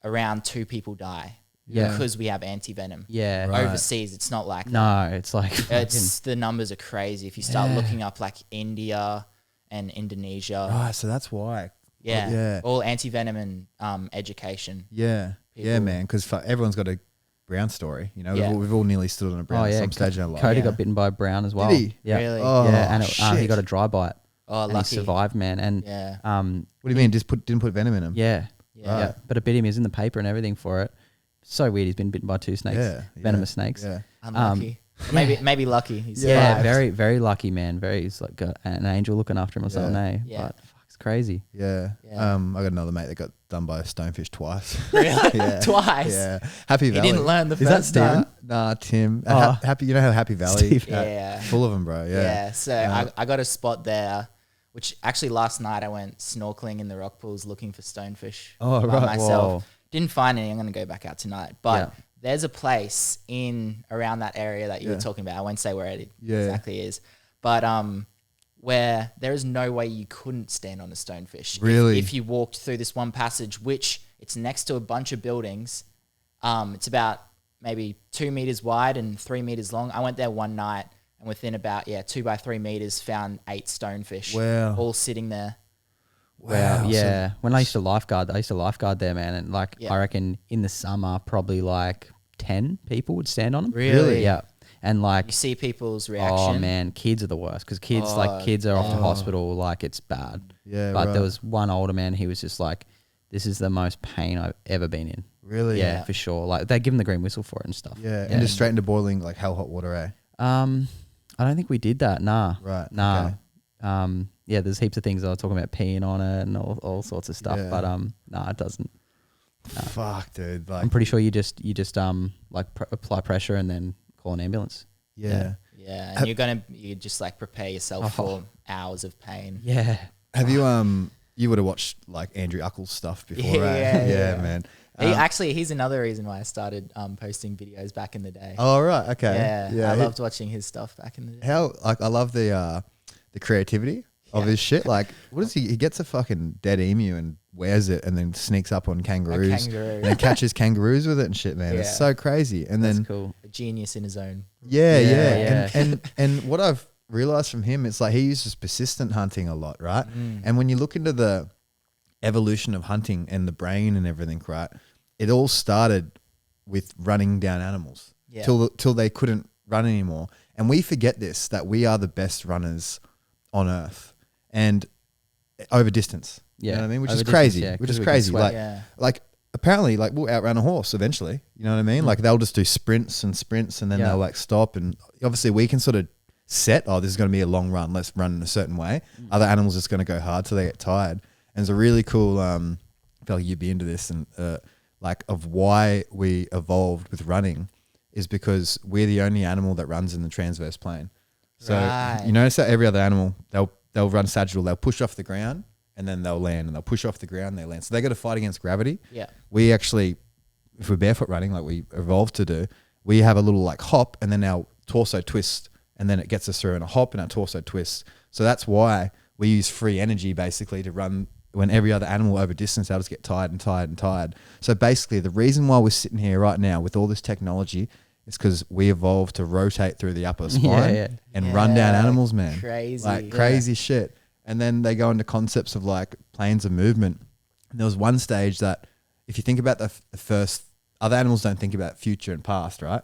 around 2 people die. Because we have anti-venom. Yeah. Right. Overseas, it's not like that. No, it's like... the numbers are crazy. If you start looking up like India and Indonesia. Right, so that's why. Yeah. All anti-venom and education. Yeah. People. Yeah, man, because everyone's got a brown story. You know, we've all nearly stood on a brown at some stage in our life. Cody got bitten by a brown as well. Did he? Yeah. Really? Oh, yeah, and he got a dry bite. Oh, and lucky. he survived, man. And what do you mean? Didn't put venom in him? Yeah. But it bit him. He's in the paper and everything for it. So weird. He's been bitten by 2 snakes, venomous snakes. Yeah. Unlucky. Maybe lucky. He's very, very lucky, man. He's like got an angel looking after him or something, eh? Yeah. But it's crazy. Yeah. I got another mate that got done by a stonefish twice. Really? Twice? Yeah. Happy Valley. He didn't learn the first time. Is that Steven? Nah, Tim. Happy. You know how Happy Valley? Full of them, bro. Yeah. So I got a spot there, which actually last night I went snorkeling in the rock pools looking for stonefish by myself. Whoa. Didn't find any. I'm going to go back out tonight. But there's a place around that area that you were talking about. I won't say where it exactly is. But where there is no way you couldn't stand on a stonefish. Really? If you walked through this one passage, which it's next to a bunch of buildings. It's about maybe 2 meters wide and 3 meters long. I went there one night and within about 2 by 3 meters found 8 stonefish. Wow. All sitting there. Wow. Yeah. When I used to lifeguard there, man. And like, I reckon in the summer, probably like 10 people would stand on them. Really? Yeah. And like, you see people's reaction. Oh man, kids are the worst because kids are off to hospital. Like it's bad. Yeah. But there was one older man. He was just like, this is the most pain I've ever been in. Really? Yeah, for sure. Like they give him the green whistle for it and stuff. Yeah. And just straight into boiling like hell hot water, eh? I don't think we did that. Nah. Right. Nah. Okay. Yeah, there's heaps of things I was talking about peeing on it and all sorts of stuff. Yeah. But nah, it doesn't. Fuck, dude. Like I'm pretty sure you just apply pressure and then call an ambulance. Yeah. Yeah, and you just like prepare yourself for hours of pain. Yeah. Have you you would have watched like Andrew Uckle's stuff before, right? Yeah, man. He's another reason why I started posting videos back in the day. Oh right, okay. Yeah. I loved watching his stuff back in the day. I love the creativity of his shit. Like, what is he? He gets a fucking dead emu and wears it, and then sneaks up on kangaroos, and then catches kangaroos with it and shit. Man, it's so crazy. And That's then cool. A genius in his own. Yeah. And what I've realized from him, it's like he uses persistent hunting a lot, right? And when you look into the evolution of hunting and the brain and everything, right, it all started with running down animals till they couldn't run anymore. And we forget this, that we are the best runners on earth and over distance. Yeah. You know what I mean? Which Over is crazy. distance, Which is 'cause we can crazy. sweat. Like apparently like we'll outrun a horse eventually. You know what I mean? Like they'll just do sprints and then they'll like stop, and obviously we can sort of set, this is going to be a long run. Let's run in a certain way. Other animals just going to go hard till they get tired. And it's a really cool, I feel like you'd be into this, and like of why we evolved with running is because we're the only animal that runs in the transverse plane. So you notice that every other animal, they'll run sagittal, they'll push off the ground and then they'll land, and they'll push off the ground, they land. So they got to fight against gravity. Yeah. We actually, if we're barefoot running like we evolved to do, we have a little like hop, and then our torso twist, and then it gets us through in a hop and our torso twists. So that's why we use free energy basically to run when every other animal over distance, they'll just get tired and tired and tired. So basically, the reason why we're sitting here right now with all this technology is because we evolved to rotate through the upper spine and run down animals, man. Crazy. Like crazy shit. And then they go into concepts of like planes of movement. And there was one stage that, if you think about the first, other animals don't think about future and past, right?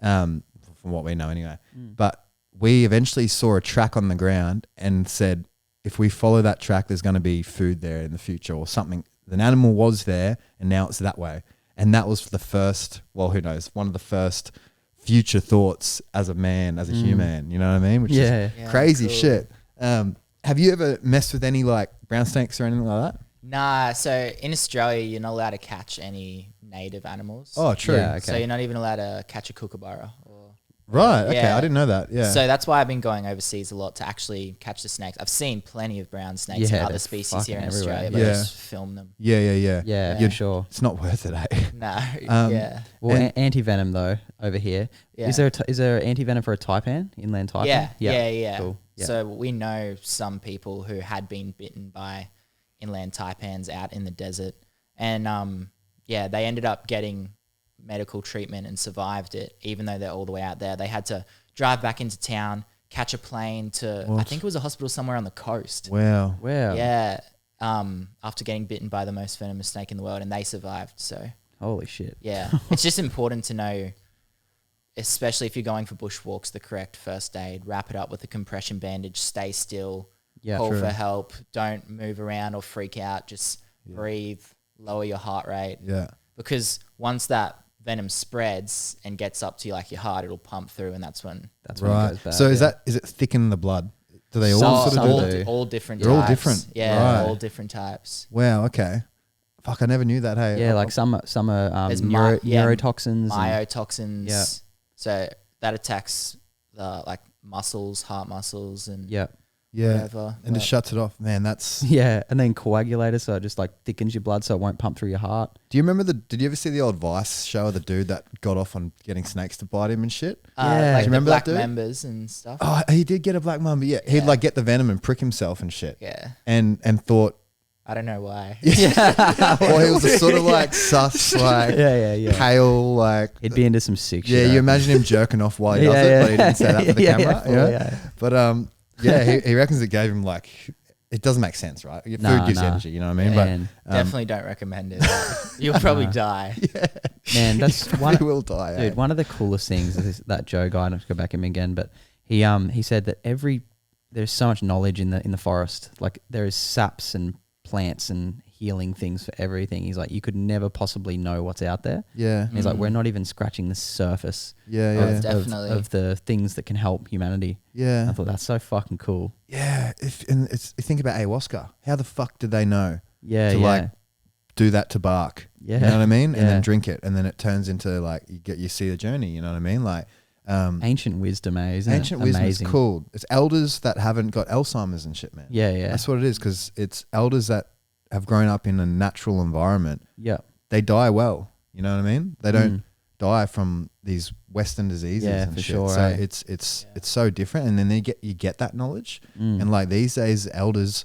From what we know anyway. But we eventually saw a track on the ground and said, if we follow that track, there's going to be food there in the future or something. An animal was there and now it's that way. And that was the first, well, who knows, one of the first future thoughts as a man, as a human, you know what I mean? Which is crazy shit. Have you ever messed with any like brown snakes or anything like that? Nah, so in Australia, you're not allowed to catch any native animals. Oh, true. Yeah, okay. So you're not even allowed to catch a kookaburra. Right, okay, Yeah. I didn't know that, yeah. So that's why I've been going overseas a lot to actually catch the snakes. I've seen plenty of brown snakes and other species here in fucking everywhere. Australia, but I just film them. Yeah, For sure. It's not worth it, eh? No, Well, anti-venom though over here. Yeah. Is there anti-venom for a taipan, inland taipan? Yeah. Cool. Yeah. So we know some people who had been bitten by inland taipans out in the desert, and they ended up getting medical treatment and survived it, even though they're all the way out there. They had to drive back into town, catch a plane to, I think it was a hospital somewhere on the coast. Wow. Yeah. After getting bitten by the most venomous snake in the world, and they survived. So Holy shit. yeah, it's just important to know, especially if you're going for bushwalks, the correct first aid. Wrap it up with a compression bandage, stay still, call for help, don't move around or freak out, just breathe, lower your heart rate. Yeah. Because once that venom spreads and gets up to like your heart, it'll pump through, and that's when It Right. goes bad, So is it thicken the blood? Do they all Some sort of do do. that? all different They're all types. different. Yeah, Right. all different types. Wow, okay. Fuck, I never knew that, hey. Yeah, like some are There's neurotoxins. Myotoxins. Yeah. So that attacks the like muscles, heart muscles, and yeah. whatever. And just shuts it off. Man, that's... Yeah, and then coagulator, so it just like thickens your blood so it won't pump through your heart. Do you remember did you ever see the old Vice show of the dude that got off on getting snakes to bite him and shit? Yeah. Like Do you the remember black that dude? members and stuff. Oh, he did get a black mamba. Yeah, he'd like get the venom and prick himself and shit. Yeah. And thought... I don't know why. Well, he was a sort of like sus, like Yeah. pale, like... He'd be into some sick Yeah, shit. you imagine him jerking off while he does it, but he didn't say that for the camera. Yeah. But he reckons it gave him like... It doesn't make sense, right? Food gives you energy, you know what I mean? Man, Definitely don't recommend it. You'll probably die. man, that's But one. he will die. Dude, one of the coolest things is that Joe guy. Not to go back him again, but he said that there's so much knowledge in the forest. Like there is saps and plants and healing things for everything. He's like, you could never possibly know what's out there. Yeah. And he's like, we're not even scratching the surface. Definitely. Of the things that can help humanity. Yeah. I thought that's so fucking cool. Yeah. Think about ayahuasca. How the fuck did they know Yeah, to like do that to bark? Yeah. You know what I mean? And Yeah. then drink it, and then it turns into like you see the journey. You know what I mean? Like ancient wisdom, isn't ancient it? wisdom is Amazing. cool. It's elders that haven't got Alzheimer's and shit, man. Yeah. That's what it is, because it's elders that have grown up in a natural environment. Yeah. They die well. You know what I mean? They don't die from these Western diseases Yeah, and for shit. sure, So eh? it's so different, and then you get that knowledge, and like these days, elders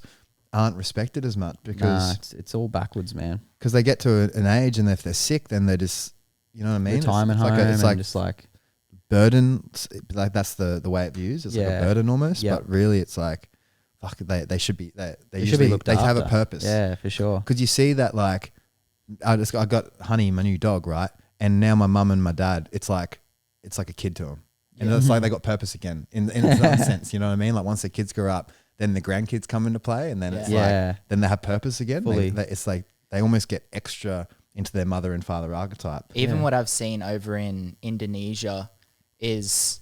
aren't respected as much because it's all backwards, man. they get to an age, and if they're sick, then they're just, you know what I mean? Retirement it's home, like it's like just like burden. Like that's the way it views. It's like a burden almost, Yeah. but really, it's like fuck. They should be they They should be usually looked they have a after. purpose. Yeah, for sure. Because you see that, like, I got Honey, my new dog, right? And now my mum and my dad, it's like a kid to them. And it's like they got purpose again in some sense, you know what I mean? Like once the kids grow up, then the grandkids come into play, and then it's like, then they have purpose again. Fully. It's like they almost get extra into their mother and father archetype. Even what I've seen over in Indonesia is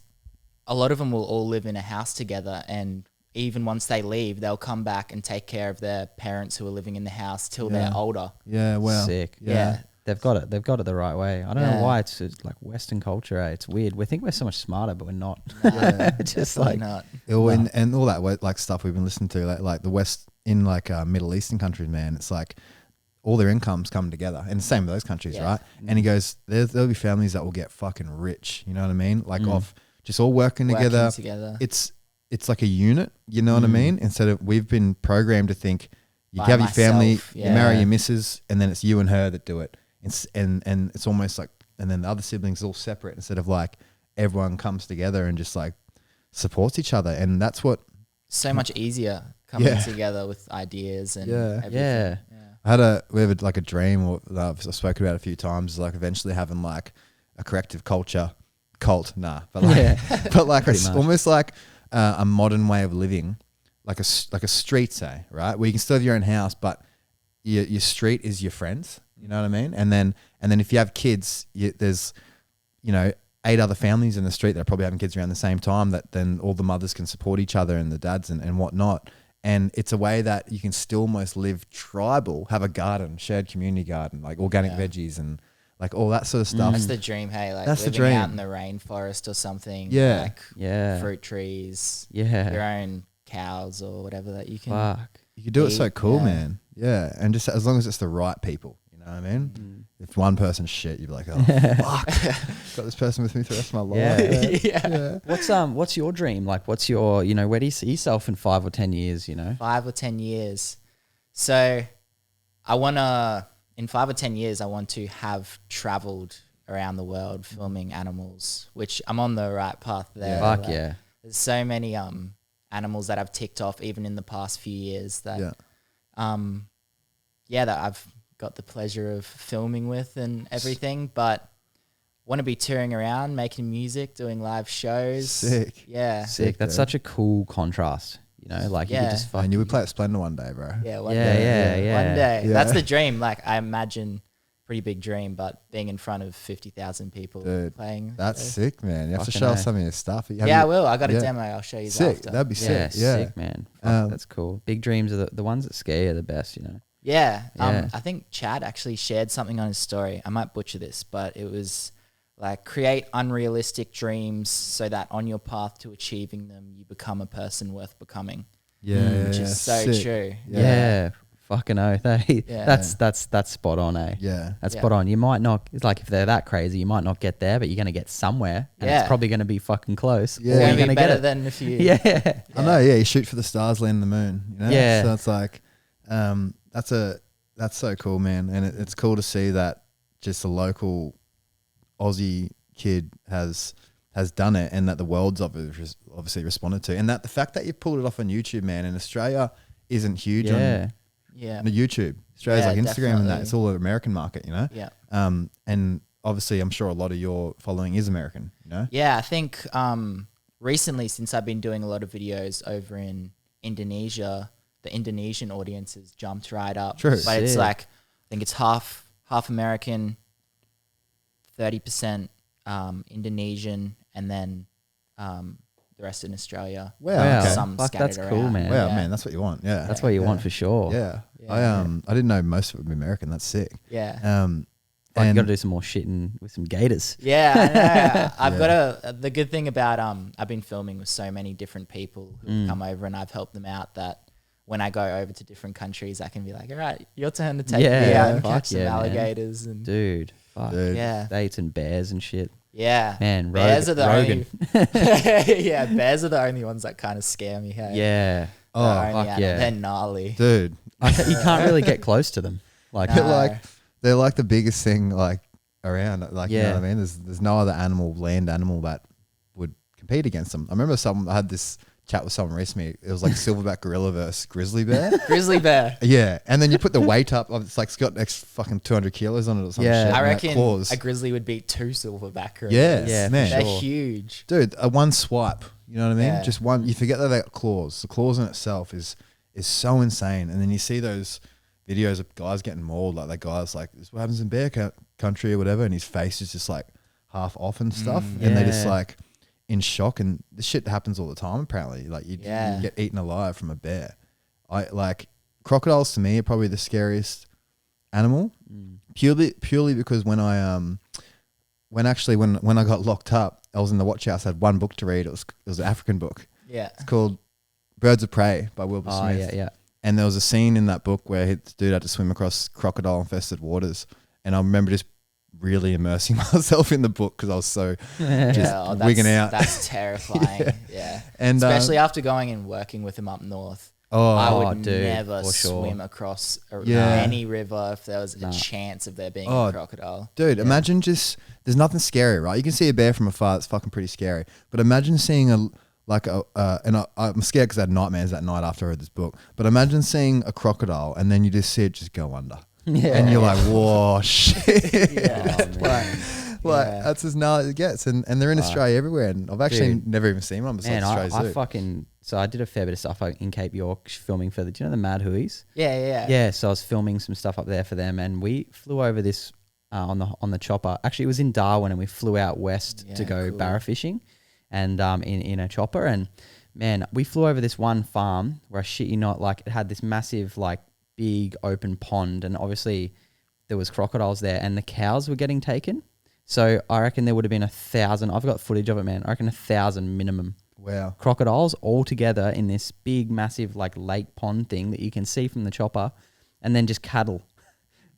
a lot of them will all live in a house together, and even once they leave, they'll come back and take care of their parents who are living in the house till they're older. Yeah, well. Sick. Yeah. They've got it the right way. I don't know why it's like Western culture. It's weird. We think we're so much smarter, but we're not. Just like not. And all that like stuff we've been listening to, like the West in like Middle Eastern countries, man, it's like all their incomes come together, and the same with those countries, right? And he goes, there'll be families that will get fucking rich. You know what I mean? Like off just all working together. It's like a unit. You know what I mean? Instead of, we've been programmed to think You by have your family, myself, you marry your missus, and then it's you and her that do it. And it's almost like, and then the other siblings all separate instead of like everyone comes together and just like supports each other. And that's what so much easier coming together with ideas and everything. Yeah. We have like a dream, or that I've spoken about a few times, like eventually having like a corrective culture cult, but like, but like almost like a modern way of living, like a street, say, right, where you can still have your own house, but your street is your friends. You know what I mean? And then if you have kids, there's 8 other families in the street that are probably having kids around the same time, that then all the mothers can support each other and the dads and whatnot. And it's a way that you can still almost live tribal, have a garden, shared community garden, like organic veggies and like all that sort of stuff. That's the dream, hey? Like That's the living dream. out in the rainforest or something. Yeah. Like fruit trees. Yeah. Your own cows or whatever that you can. Fuck. You could do it eat. so cool, man. Yeah. And just as long as it's the right people, you know what I mean? If one person's shit, you'd be like, oh, fuck. Got this person with me for the rest of my life. Yeah. What's your dream? Like, what's your, where do you see yourself in 5 or 10 years, 5 or 10 years. So in 5 or 10 years, I want to have traveled around the world filming animals, which I'm on the right path there. Fuck Like, yeah. There's so many animals that I've ticked off even in the past few years that that I've got the pleasure of filming with and everything, but want to be touring around, making music, doing live shows. Sick. Yeah. Sick. That's such a cool contrast, like you could just And you would play at Splendor one day, bro. Yeah, one day. Yeah. One day. Yeah. That's the dream. Like, I imagine, pretty big dream, but being in front of 50,000 people playing. That's sick, man. You have to Fucking show us A. some of your stuff. I will. I got a demo. I'll show you Sick. after. That'd be sick. Yeah. Sick, man. Fuck, that's cool. Big dreams are the ones that scare you the best, Yeah. Yeah. I think Chad actually shared something on his story. I might butcher this, but it was like, create unrealistic dreams so that on your path to achieving them, you become a person worth becoming. Yeah. Which is so Sick. true. Yeah. Fucking oath. That's spot on, eh? Yeah. That's spot on. You might not, it's like if they're that crazy, you might not get there, but you're going to get somewhere, and it's probably going to be fucking close. Yeah. Or It's you're going to be better get it. than if you... Yeah. I know. Yeah. You shoot for the stars, land the moon. Yeah. So it's like, that's so cool, man. And it's cool to see that just a local Aussie kid has done it, and that the world's obviously responded to, and that the fact that you pulled it off on YouTube, man, in Australia isn't huge on YouTube. Australia's like Instagram and that. It's all an American market, Yeah. And obviously I'm sure a lot of your following is American, Yeah, I think recently, since I've been doing a lot of videos over in Indonesia, the Indonesian audience has jumped right up. True. But it's like, I think it's half American, 30% Indonesian, and then the rest in Australia. Wow. Okay. Some Fuck, scattered that's around. cool, man. Wow, man, that's what you want. Yeah. That's what you want for sure. Yeah. Yeah. I didn't know most of it would be American. That's sick. Yeah. Like, you and got to do some more shitting with some gators. Yeah, I know. I've got the good thing about I've been filming with so many different people who come over, and I've helped them out, that when I go over to different countries, I can be like, all right, your turn to take me out and catch some alligators. And Dude, fuck. yeah. Dates and bears and shit. Yeah. Man, bears are the Rogan. only bears are the only ones that kind of scare me. Hey? Yeah. Fuck yeah. They're gnarly. dude, You can't really get close to them. Like, No. they're like the biggest thing like around. Like, you know Yeah. what I mean? There's no other land animal that would compete against them. I remember I had this chat with someone recently. It was like silverback gorilla versus grizzly bear. Grizzly bear. Yeah, and then you put the weight up. It's like it's got next fucking 200 kilos on it or something. Yeah. shit, I and that reckon claws. a grizzly would beat 2 silverback gorillas. Yeah, for man. They're sure. huge. Dude, a one swipe. You know what I mean? Yeah. Just one. You forget that they got claws. The claws in itself is so insane. And then you see those videos of guys getting mauled. Like that guy's like, "This is what happens in bear country or whatever," and his face is just like half off and stuff, and they just Yeah. like in shock. And this shit happens all the time. Apparently, like you get eaten alive from a bear. I like crocodiles. To me, are probably the scariest animal. Purely because when I when I got locked up, I was in the watch house. I had one book to read. It was an African book. Yeah. It's called Birds of Prey by Wilbur oh, Smith. yeah. And there was a scene in that book where the dude had to swim across crocodile-infested waters. And I remember just really immersing myself in the book because I was so just wigging out. That's terrifying. Yeah. And Especially after going and working with him up north. I would dude, never for sure. swim across Yeah. any river if there was a chance of there being a crocodile. Dude, imagine just there's nothing scary, right? You can see a bear from afar; it's fucking pretty scary. But imagine seeing I'm scared because I had nightmares that night after I read this book. But imagine seeing a crocodile and then you just see it just go under, and you're like, whoa, shit! That's as gnarly as it gets. And they're in Australia everywhere. And I've actually never even seen one besides Australia Zoo. So I did a fair bit of stuff in Cape York filming for do you know the Mad Hueys? Yeah. Yeah, so I was filming some stuff up there for them, and we flew over this on the chopper. Actually, it was in Darwin, and we flew out west to go barra fishing, and in a chopper. And man, we flew over this one farm where I shit you not, like it had this massive like big open pond, and obviously there was crocodiles there, and the cows were getting taken. So I reckon there would have been 1,000. I've got footage of it, man. I reckon 1,000 minimum. Wow. Crocodiles all together in this big, massive like lake pond thing that you can see from the chopper, and then just cattle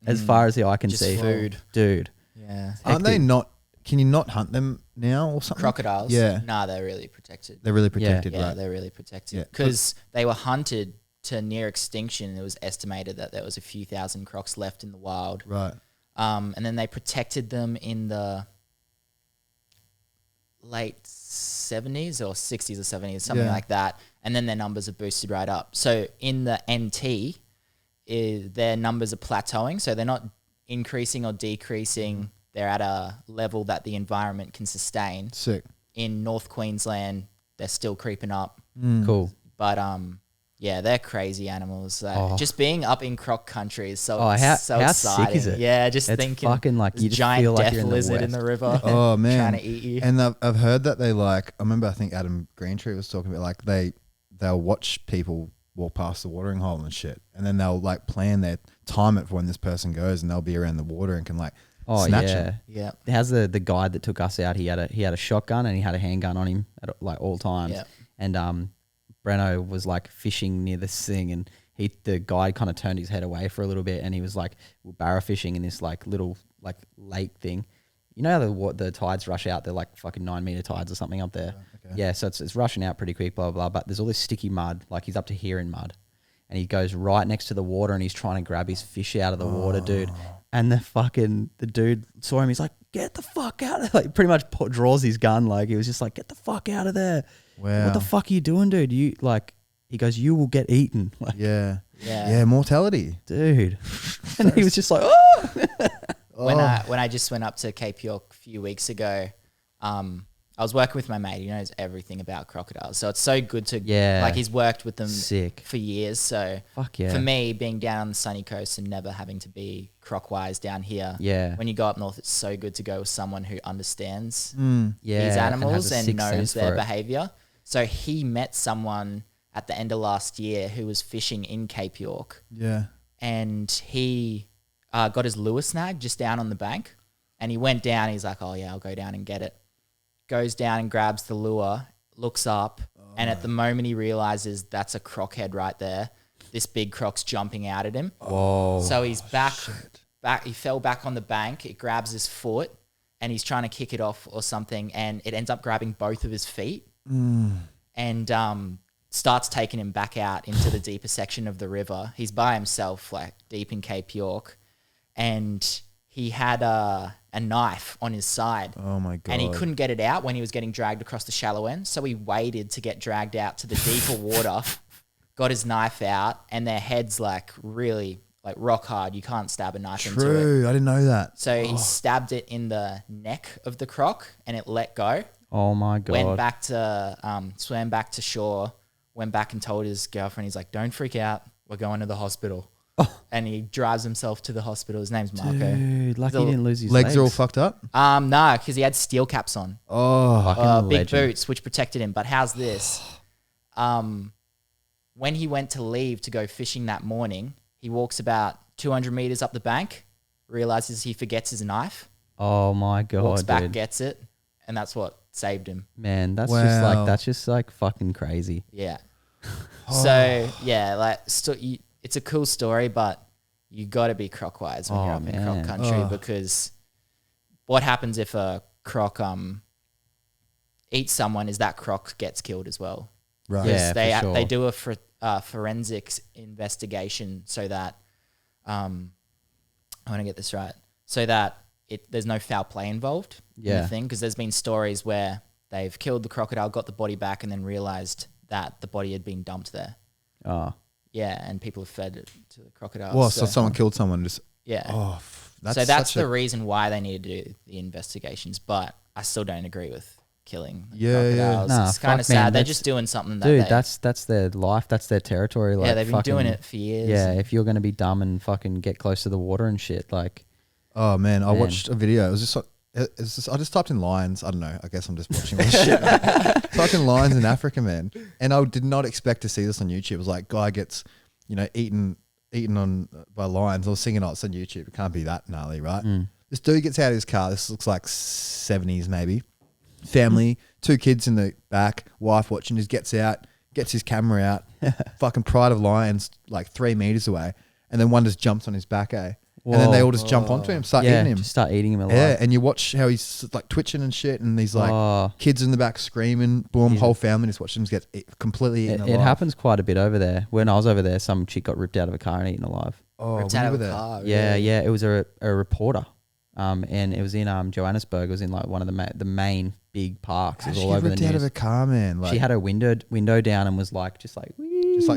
as far as the eye can see. Just food. Dude. Yeah. Aren't they not, can you not hunt them now or something? Crocodiles? Yeah. Nah, they're really protected. They're really protected, Yeah, right? they're really protected. Because they were hunted to near extinction. It was estimated that there was a few thousand crocs left in the wild. Right. And then they protected them in the late 70s or 60s or 70s, something like that. And then their numbers are boosted right up. So in the NT, their numbers are plateauing. So they're not increasing or decreasing. They're at a level that the environment can sustain. Sick. In North Queensland, they're still creeping up. Cool. But yeah, they're crazy animals. Just being up in croc country is so how exciting. sick is it? Yeah, just It's thinking fucking like you just giant feel like death you're in the lizard in West. the river. Oh man, trying to eat you. And I've heard that they like. I remember I think Adam Greentree was talking about like they'll watch people walk past the watering hole and shit, and then they'll like plan their time it for when this person goes, and they'll be around the water and can like snatch them. Yeah. How's the guide that took us out? He had a shotgun and he had a handgun on him at like all times. Yeah. And Breno was like fishing near this thing, and the guide kind of turned his head away for a little bit, and he was like barra fishing in this like little like lake thing. You know how the tides rush out? They're like fucking 9 meter tides or something up there. Okay. Yeah, so it's rushing out pretty quick, blah, blah, blah. But there's all this sticky mud, like he's up to here in mud. And he goes right next to the water and he's trying to grab his fish out of the water, dude. And the dude saw him, he's like, get the fuck out of there. Like pretty much draws his gun. Like he was just like, get the fuck out of there. Wow. What the fuck are you doing, dude? You like, he goes, you will get eaten. Like, Yeah, mortality. dude. And he was just like, oh. When I just went up to Cape York a few weeks ago, I was working with my mate. He knows everything about crocodiles, so it's so good to like he's worked with them for years. So fuck yeah. For me, being down on the sunny coast and never having to be croc-wise down here, when you go up north, it's so good to go with someone who understands these animals and knows their behavior. So he met someone at the end of last year who was fishing in Cape York. Yeah. And he got his lure snag just down on the bank. And he went down. He's like, oh, yeah, I'll go down and get it. Goes down and grabs the lure, looks up, and at the moment he realizes that's a croc head right there. This big croc's jumping out at him. Whoa. So he's back. He fell back on the bank. It grabs his foot, and he's trying to kick it off or something, and it ends up grabbing both of his feet and starts taking him back out into the deeper section of the river. He's by himself, like deep in Cape York, and he had a knife on his side. Oh my God. And he couldn't get it out when he was getting dragged across the shallow end. So he waited to get dragged out to the deeper water, got his knife out, and their head's like really like rock hard. You can't stab a knife into it. True, I didn't know that. So he stabbed it in the neck of the croc and it let go. Oh my God. Went back to, swam back to shore, went back and told his girlfriend, he's like, don't freak out. We're going to the hospital. And he drives himself to the hospital. His name's Marco. Dude, lucky he didn't lose his legs. Are all fucked up? No, because he had steel caps on. Big boots, which protected him. But how's this? When he went to leave to go fishing that morning, he walks about 200 meters up the bank, realizes he forgets his knife. Oh my God, walks back, dude. gets it, and that's what saved him. Man, that's Wow. just like fucking crazy. Yeah. So yeah, like it's a cool story, but you got to be croc-wise when you're up in croc country because what happens if a croc eats someone is that croc gets killed as well. Right. Yeah, They for sure. they do forensics investigation so that I want to get this right, so that there's no foul play involved in the thing, because there's been stories where they've killed the crocodile, got the body back, and then realized that the body had been dumped there. Oh. Yeah, and people have fed it to the crocodiles. Well, so someone killed someone. Just that's the reason why they need to do the investigations. But I still don't agree with killing crocodiles. Nah, it's kind of sad. They're just doing something that that's their life. That's their territory. Like, they've been doing it for years. Yeah, if you're going to be dumb and fucking get close to the water and shit, like. Oh man, I watched a video. It was just like, I just typed in lions. I don't know. I guess I'm just watching this shit. Typed in lions in Africa, man, and I did not expect to see this on YouTube. It was like, guy gets, eaten on by lions. I was thinking, it's on YouTube. It can't be that gnarly, right? This dude gets out of his car. This looks like 70s maybe. Family, 2 kids in the back, wife watching. Just gets out, gets his camera out. Fucking pride of lions, like 3 meters away, and then one just jumps on his back, Whoa. And then they all just jump onto him, start eating him. Just start eating him alive. Yeah, and you watch how he's like twitching and shit, and these like kids in the back screaming, boom, whole family just watching him get completely eaten alive. It happens quite a bit over there. When I was over there, some chick got ripped out of a car and eaten alive. Ripped out of a car? Yeah, yeah. It was a reporter. And it was in Johannesburg. It was in like one of the main big parks. It was all over the news. Ripped out of a car, man. Like, she had her window down and was like, just like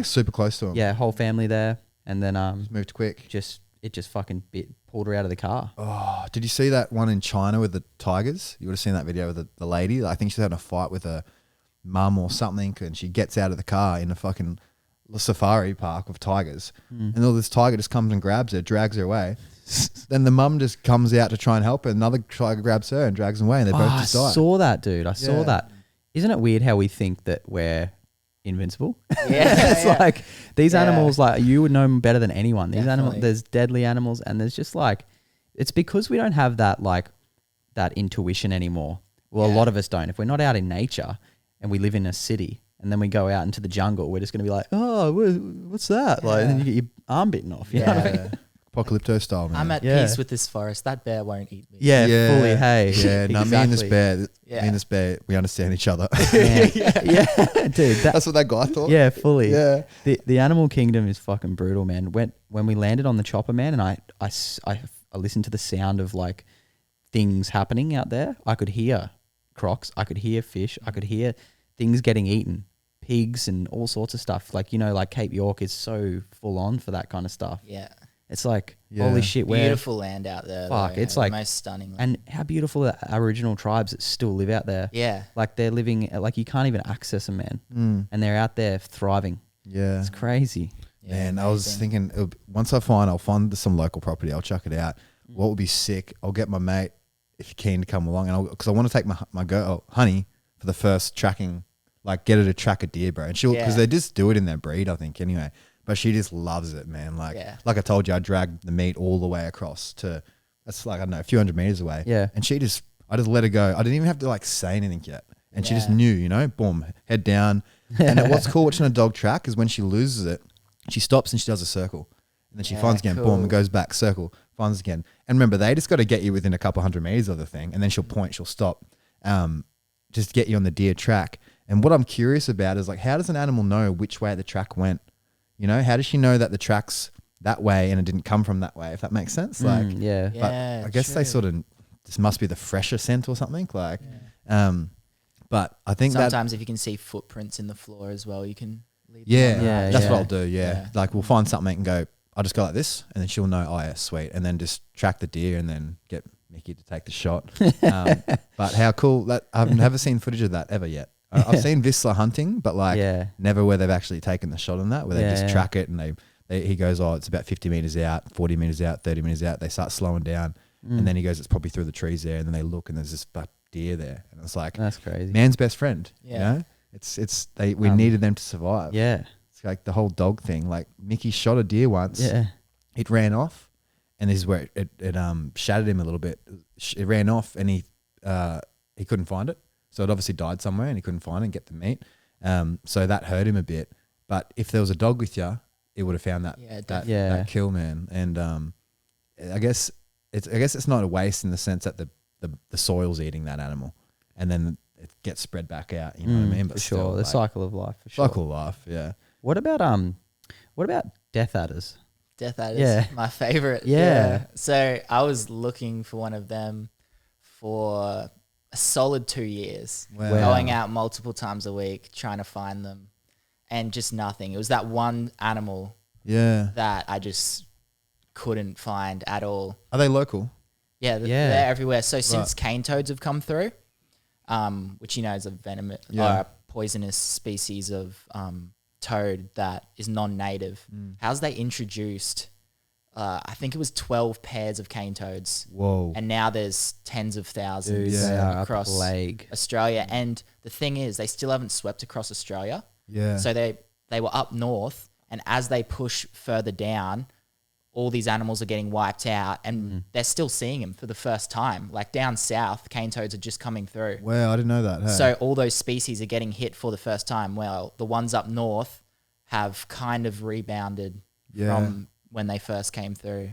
super close to him. Yeah, whole family there. And then just moved quick. It just fucking pulled her out of the car. Oh, did you see that one in China with the tigers? You would have seen that video with the lady. I think she's having a fight with her mum or something, and she gets out of the car in a fucking safari park of tigers, and all this tiger just comes and grabs her, drags her away. Then the mum just comes out to try and help her. Another tiger grabs her and drags them away, and they both just die. I saw that, dude. I saw that. Isn't it weird how we think that we're invincible? Yeah, it's like these animals, like you would know them better than anyone. These Definitely. animals, there's deadly animals, and there's just like, it's because we don't have that that intuition anymore. Well, a lot of us don't. If we're not out in nature and we live in a city, and then we go out into the jungle, we're just going to be like, oh, what's that? Like, and then you get your arm bitten off. You know what I mean? Apocalypto style, man. I'm at peace with this forest. That bear won't eat me. Yeah, fully. Hey, yeah. No, exactly. me and this bear, we understand each other. Yeah, dude. That's what that guy thought. Yeah, fully. Yeah. The animal kingdom is fucking brutal, man. When we landed on the chopper, man, and I listened to the sound of like things happening out there. I could hear crocs. I could hear fish. I could hear things getting eaten, pigs and all sorts of stuff. Like, like Cape York is so full on for that kind of stuff. Yeah. It's like, holy shit. Beautiful land out there. Fuck, though, it's like the most stunning land. And how beautiful are the Aboriginal tribes that still live out there. Yeah. Like they're living, like you can't even access them, man. And they're out there thriving. Yeah. It's crazy. Yeah, man, amazing. I was thinking, once I'll find some local property, I'll chuck it out. What would be sick, I'll get my mate, if you're keen to come along, and because I want to take my girl, Honey, for the first tracking, like get her to track a deer, bro. And because they just do it in their breed, I think, anyway. But she just loves it, man. Like I told you, I dragged the meat all the way across to, that's like, I don't know, a few hundred meters away. Yeah. And I just let her go. I didn't even have to like say anything yet. And she just knew, boom, head down. And what's cool watching a dog track is when she loses it, she stops and she does a circle. And then she finds again, boom, and goes back, circle, finds again. And remember, they just got to get you within a couple hundred meters of the thing. And then she'll point, she'll stop, just get you on the deer track. And what I'm curious about is like, how does an animal know which way the track went? How does she know that the track's that way and it didn't come from that way, if that makes sense? Like, but I guess they sort of, this must be the fresher scent or something. Like, but I think sometimes if you can see footprints in the floor as well, you can leave. That's what I'll do. Yeah. Like we'll find something and go, I'll just go like this, and then she'll know, oh yeah, sweet. And then just track the deer and then get Mickey to take the shot. But how cool that, I've never seen footage of that ever yet. I've seen Whistler hunting, but never where they've actually taken the shot on that, where they just track it and he goes, oh, it's about 50 meters out, 40 meters out, 30 meters out. They start slowing down, and then he goes, it's probably through the trees there, and then they look and there's this deer there, and it's like, that's crazy. Man's best friend. We needed them to survive. Yeah, it's like the whole dog thing. Like Mickey shot a deer once. Yeah, it ran off, and this is where it shattered him a little bit. It ran off, and he couldn't find it. So it obviously died somewhere and he couldn't find it and get the meat. So that hurt him a bit. But if there was a dog with you, it would have found that kill, man. And I guess it's not a waste in the sense that the soil's eating that animal, and then it gets spread back out. You know what I mean? But for sure, the cycle of life. For sure. Cycle of life, yeah. What about death adders? Death Adders, Yeah. my favorite. Yeah. So I was looking for one of them for a solid 2 years, Wow. going out multiple times a week, trying to find them, and just nothing. It was that one animal Yeah. that I just couldn't find at all. Are they local? Yeah, Yeah. they're everywhere. So since cane toads have come through, which is a venom or a poisonous species of toad that is non-native, how's they introduced? I think it was 12 pairs of cane toads. Whoa. And now there's tens of thousands Dude, they are a across plague. Australia. And the thing is, they still haven't swept across Australia. Yeah. So they were up north, and as they push further down, all these animals are getting wiped out, and they're still seeing them for the first time. Like down south, cane toads are just coming through. Wow, I didn't know that. Hey. So all those species are getting hit for the first time. Well, the ones up north have kind of rebounded from when they first came through.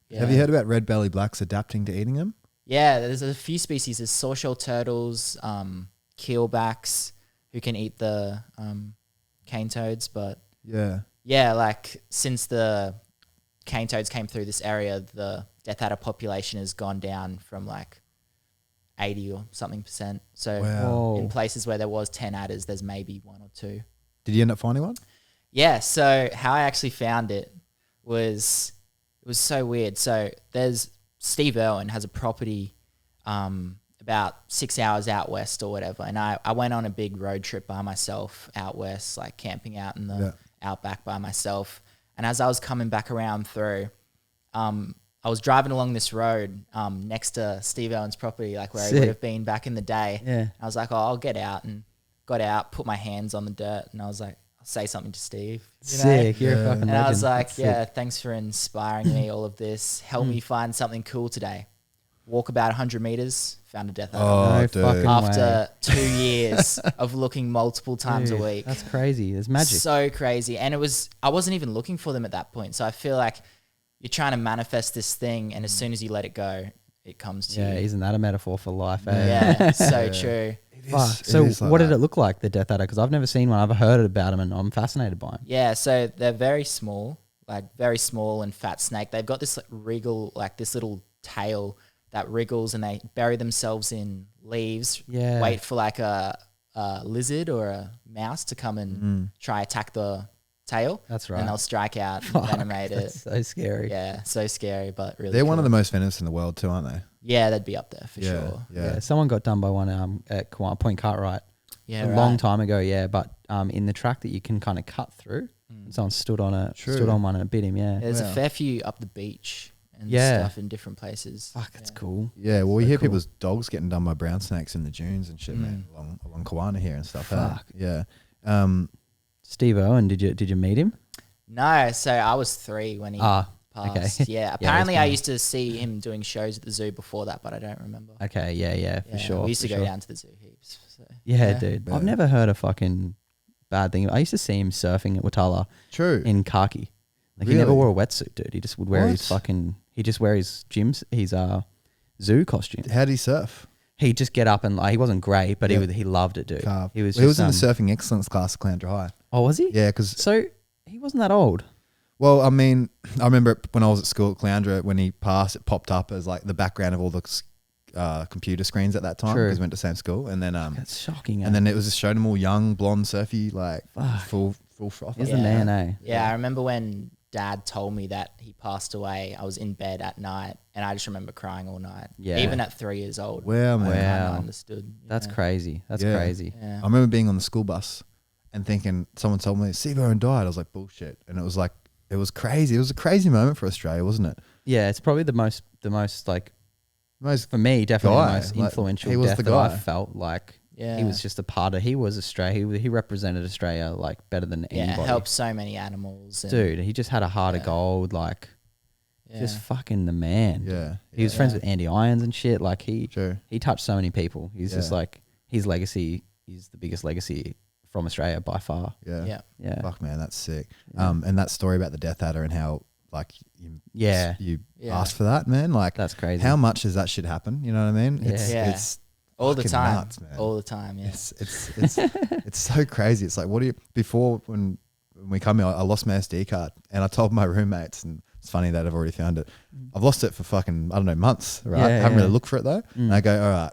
Yeah. Have you heard about red belly blacks adapting to eating them? Yeah, there's a few species. There's sawshell turtles, keelbacks who can eat the cane toads. But yeah, like since the cane toads came through this area, the death adder population has gone down from like 80 or something %. So Wow. in places where there was 10 adders, there's maybe 1 or 2. Did you end up finding one? Yeah, so how I actually found it was so weird. So there's Steve Irwin has a property about 6 hours out west or whatever, and I went on a big road trip by myself out west, like camping out in the outback by myself. And as I was coming back around through, I was driving along this road next to Steve Irwin's property, like where he would have been back in the day. Yeah. I was like, oh, I'll get out, and got out, put my hands on the dirt, and I was like, I'll say something to Steve. You know? Sick. You're a fucking And legend. I was like, That's yeah, sick. thanks for inspiring me, all of this. Help me find something cool today. Walk about 100 meters, found a death adder. Oh, No dude. fucking After 2 years of looking multiple times Dude, a week. That's crazy. There's magic. So crazy. And I wasn't even looking for them at that point. So I feel like you're trying to manifest this thing, and as soon as you let it go, it comes to Yeah, you. isn't that a metaphor for life? Eh? Yeah, so true. Fuck. So what did it look like, the death adder? Because I've never seen one. I've heard about them, and I'm fascinated by them. Yeah, so they're very small and fat snake. They've got this this little tail that wriggles, and they bury themselves in leaves. Yeah. Wait for like a lizard or a mouse to come and try attack the tail. That's right. And they'll strike out and Fuck, venomate it. that's so scary. Yeah, so scary, but really They're one of the cool. most venomous in the world too, aren't they? Yeah, they'd be up there for sure. Yeah, someone got done by one at Point Cartwright Yeah, a long time ago. Yeah, but in the track that you can kind of cut through, someone stood on one and it bit him. Yeah, There's Wow. a fair few up the beach and Yeah. stuff in different places. fuck, that's cool. Yeah, well, you So hear cool. people's dogs getting done by brown snakes in the dunes and shit, man, along Kawana here and stuff. Fuck. Yeah. Steve Owen, did you meet him? No, so I was 3 when he passed. okay. Yeah, Yeah, apparently he's I fine. used to see him doing shows at the zoo before that, but I don't remember. Okay, yeah, for sure. We used to for go sure. down to the zoo heaps. So. Yeah, dude. Yeah. I've never heard a fucking bad thing. I used to see him surfing at Watala True. in khaki. Like he never Really? wore a wetsuit, dude. He just would wear his What? he'd just wear his zoo costume. How did he surf? He'd just get up and like, he wasn't great, but Yeah. he loved it, dude. Carve. He was Well, he just, was in the surfing excellence class at Cloundra High. Oh, was he? Yeah, because So he wasn't that old. well, I mean, I remember when I was at school at Cloundra, when he passed, it popped up as like the background of all the computer screens at that time True. because we went to the same school, and then That's shocking. and then it was just showing him all young, blonde, surfy, like Fuck. full froth. he's Yeah. the man, eh? Yeah, I remember when Dad told me that he passed away. I was in bed at night, and I just remember crying all night. Yeah. Even at 3 years old. Wow, man. I kinda Wow. understood. That's yeah. crazy. That's Yeah. crazy. Yeah. I remember being on the school bus and thinking, someone told me Steve Owen died. I was like, bullshit, and it was like, it was crazy. It was a crazy moment for Australia, wasn't it? Yeah, it's probably the most like Most for me, definitely Guy, the most like, influential he was death the that I guy. felt like. Yeah. He was just a part of. He was Australia. He represented Australia like better than Yeah, anybody. helped so many animals. And, Dude, he just had a heart of Yeah. gold. Like, yeah. just fucking the man. yeah. He was friends with Andy Irons and shit. Like he Sure. touched so many people. He's just Yeah. like his legacy is the biggest legacy from Australia by far. Yeah. Yeah. Yeah. Fuck, man, that's sick. Yeah. And that story about the Death Adder and how like you Yeah. you Yeah. asked for that, man. Like That's crazy. how much does that shit happen? You know what I mean? Yeah. Yeah. It's all the fucking time. nuts, man. All the time, yeah. It's it's so crazy. It's like, what do you before when when we come here, I lost my SD card, and I told my roommates, and it's funny that I've already found it. I've lost it for fucking, I don't know, months, right? I haven't really looked for it though. And I go, all right,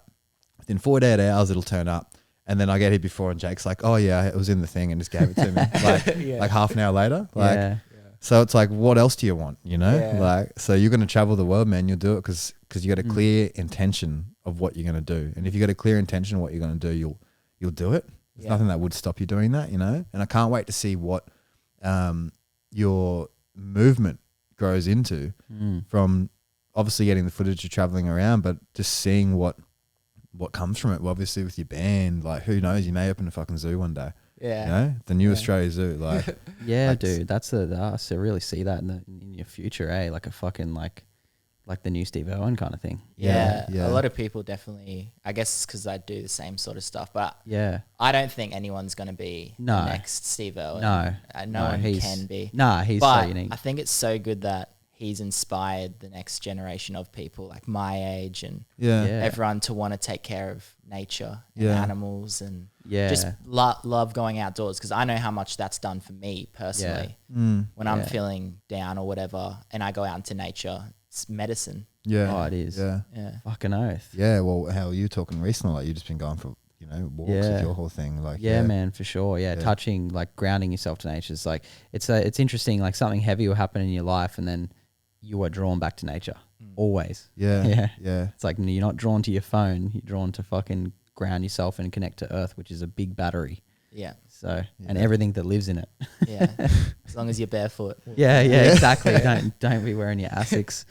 within 48 hours it'll turn up. And then I get here before, and Jake's like, oh yeah, it was in the thing, and just gave it to me like half an hour later. Like, so it's like, what else do you want? You know, like, so you're going to travel the world, man. You'll do it because you got a clear intention of what you're going to do. And if you got a clear intention of what you're going to do, you'll do it. There's nothing that would stop you doing that, you know? And I can't wait to see what your movement grows into from obviously getting the footage of traveling around, but just seeing what comes from it. Well, obviously with your band, like, who knows, you may open a fucking zoo one day. You know, the new Australia Zoo, like. Dude, that's I really see that in your future, like a fucking like the new Steve Irwin kind of thing. A lot of people definitely, I guess it's because I do the same sort of stuff, but I don't think anyone's going to be the next Steve Irwin. No one can be. He's but so unique. I think it's so good that he's inspired the next generation of people like my age and everyone to want to take care of nature and animals and just love going outdoors, because I know how much that's done for me personally. When I'm feeling down or whatever and I go out into nature, it's medicine. Oh, it is. Fucking oath. Well, how are you talking recently? Like, you've just been going for, you know, walks with your whole thing. Like, man, for sure. Touching, like, grounding yourself to nature is like, it's interesting. Like, something heavy will happen in your life, and then you are drawn back to nature always. It's like, you're not drawn to your phone, you're drawn to fucking ground yourself and connect to earth, which is a big battery. So and everything that lives in it. As long as you're barefoot. Exactly. Don't be wearing your Asics.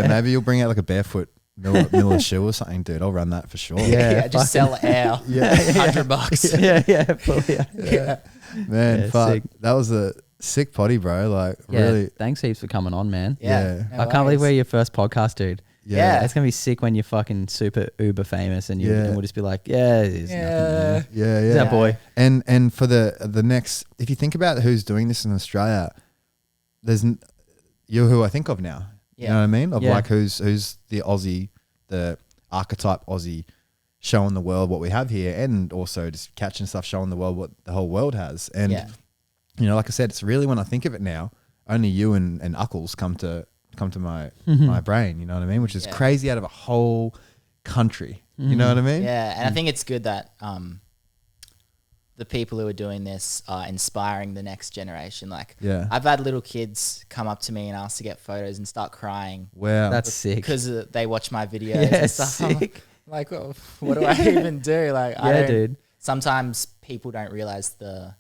Maybe you'll bring out like a barefoot Miller shoe or something, dude. I'll run that for sure. Just sell air. $100. Man, fuck. Sick. That was a sick potty, bro. Like, really. Thanks heaps for coming on, man. No I can't believe we're your first podcast, dude. It's gonna be sick when you're fucking super uber famous and we'll just be like, nothing, man. That boy. And for the next, if you think about who's doing this in Australia, you're who I think of now. You know what I mean? Of like who's the Aussie, the archetype Aussie, showing the world what we have here, and also just catching stuff, showing the world what the whole world has. And you know, like I said, it's really, when I think of it now, only you and Uckles come to my brain, you know what I mean? Which is crazy, out of a whole country. You know what I mean? And I think it's good that the people who are doing this are inspiring the next generation. Like, I've had little kids come up to me and ask to get photos and start crying. Wow, that's sick. Because they watch my videos and stuff. Sick. I'm like, well, what do I even do? Like, dude. Sometimes people don't realize the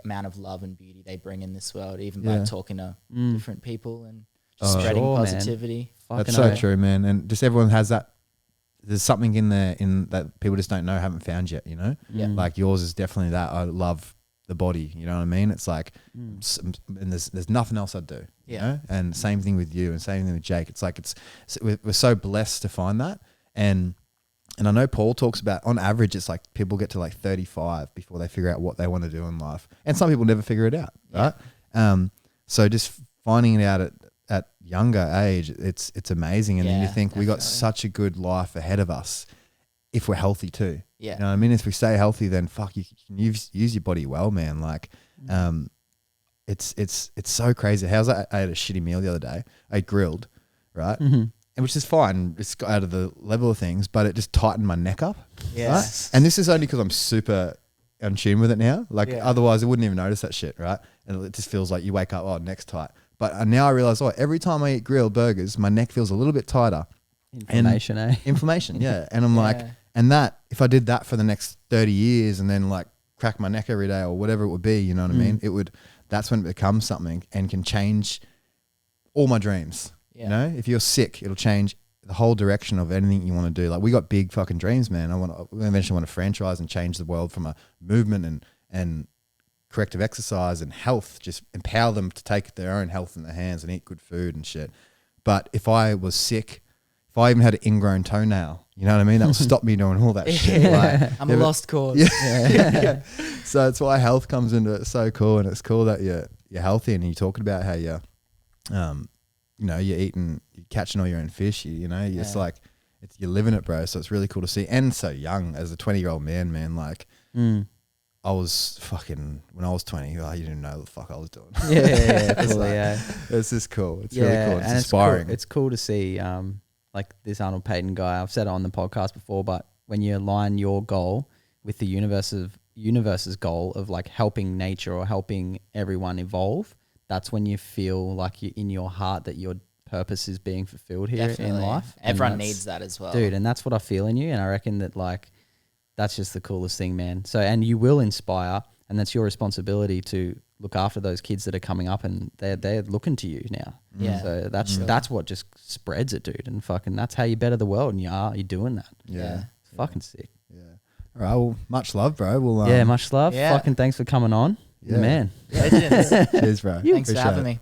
amount of love and beauty they bring in this world, even by talking to different people and spreading positivity. That's so true, man. And just everyone has that. There's something in there that people just don't know, haven't found yet, you know? Like, yours is definitely that. I love the body, you know what I mean? It's like, and there's nothing else I'd do, you know? And same thing with you, and same thing with Jake. It's like, we're so blessed to find that. And I know Paul talks about, on average, it's like people get to like 35 before they figure out what they want to do in life. And some people never figure it out, right? So just finding it out at younger age, it's amazing. And then you think, we got such a good life ahead of us if we're healthy too. You know what I mean? If we stay healthy, then fuck, you can use your body well, man. Like, it's so crazy. I ate a shitty meal the other day. I grilled, right? And which is fine. It's got out of the level of things, but it just tightened my neck up. Right? And this is only because I'm super in tune with it now. Like, otherwise I wouldn't even notice that shit, right? And it just feels like you wake up, oh, neck's tight. But now I realize, every time I eat grilled burgers, my neck feels a little bit tighter. Inflammation, yeah. And I'm like, and that, if I did that for the next 30 years and then like crack my neck every day or whatever it would be, you know what I mean? That's when it becomes something and can change all my dreams. You know, if you're sick, it'll change the whole direction of anything you want to do. Like, we got big fucking dreams, man. We eventually want to franchise and change the world from a movement and corrective exercise and health, just empower them to take their own health in their hands and eat good food and shit. But if I was sick, if I even had an ingrown toenail, you know what I mean? That would stop me doing all that shit. Like, I'm a lost cause. So that's why health comes into it. It's so cool. And it's cool that you're healthy, and you're talking about how you're, you know, you're catching all your own fish. You know, it's like, you're living it, bro. So it's really cool to see. And so young, as a 20-year-old man, like, I was fucking when I was 20. You didn't know the fuck I was doing. It's just cool. It's really cool. It's inspiring. It's cool to see like this Arnold Payton guy. I've said it on the podcast before, but when you align your goal with the universe's goal of like helping nature or helping everyone evolve, that's when you feel like you in your heart that your purpose is being fulfilled here in life. Everyone needs that as well, dude. And that's what I feel in you, and I reckon that like that's just the coolest thing, man. So, and you will inspire, and that's your responsibility to look after those kids that are coming up, and they're looking to you now. Yeah. So that's what just spreads it, dude. And fucking that's how you better the world, and you're doing that. Yeah. It's fucking sick. Yeah. All right. Well, much love, bro. Much love. Yeah. Fucking thanks for coming on. Yeah. Man. Legends. Cheers, bro. Thanks for having me.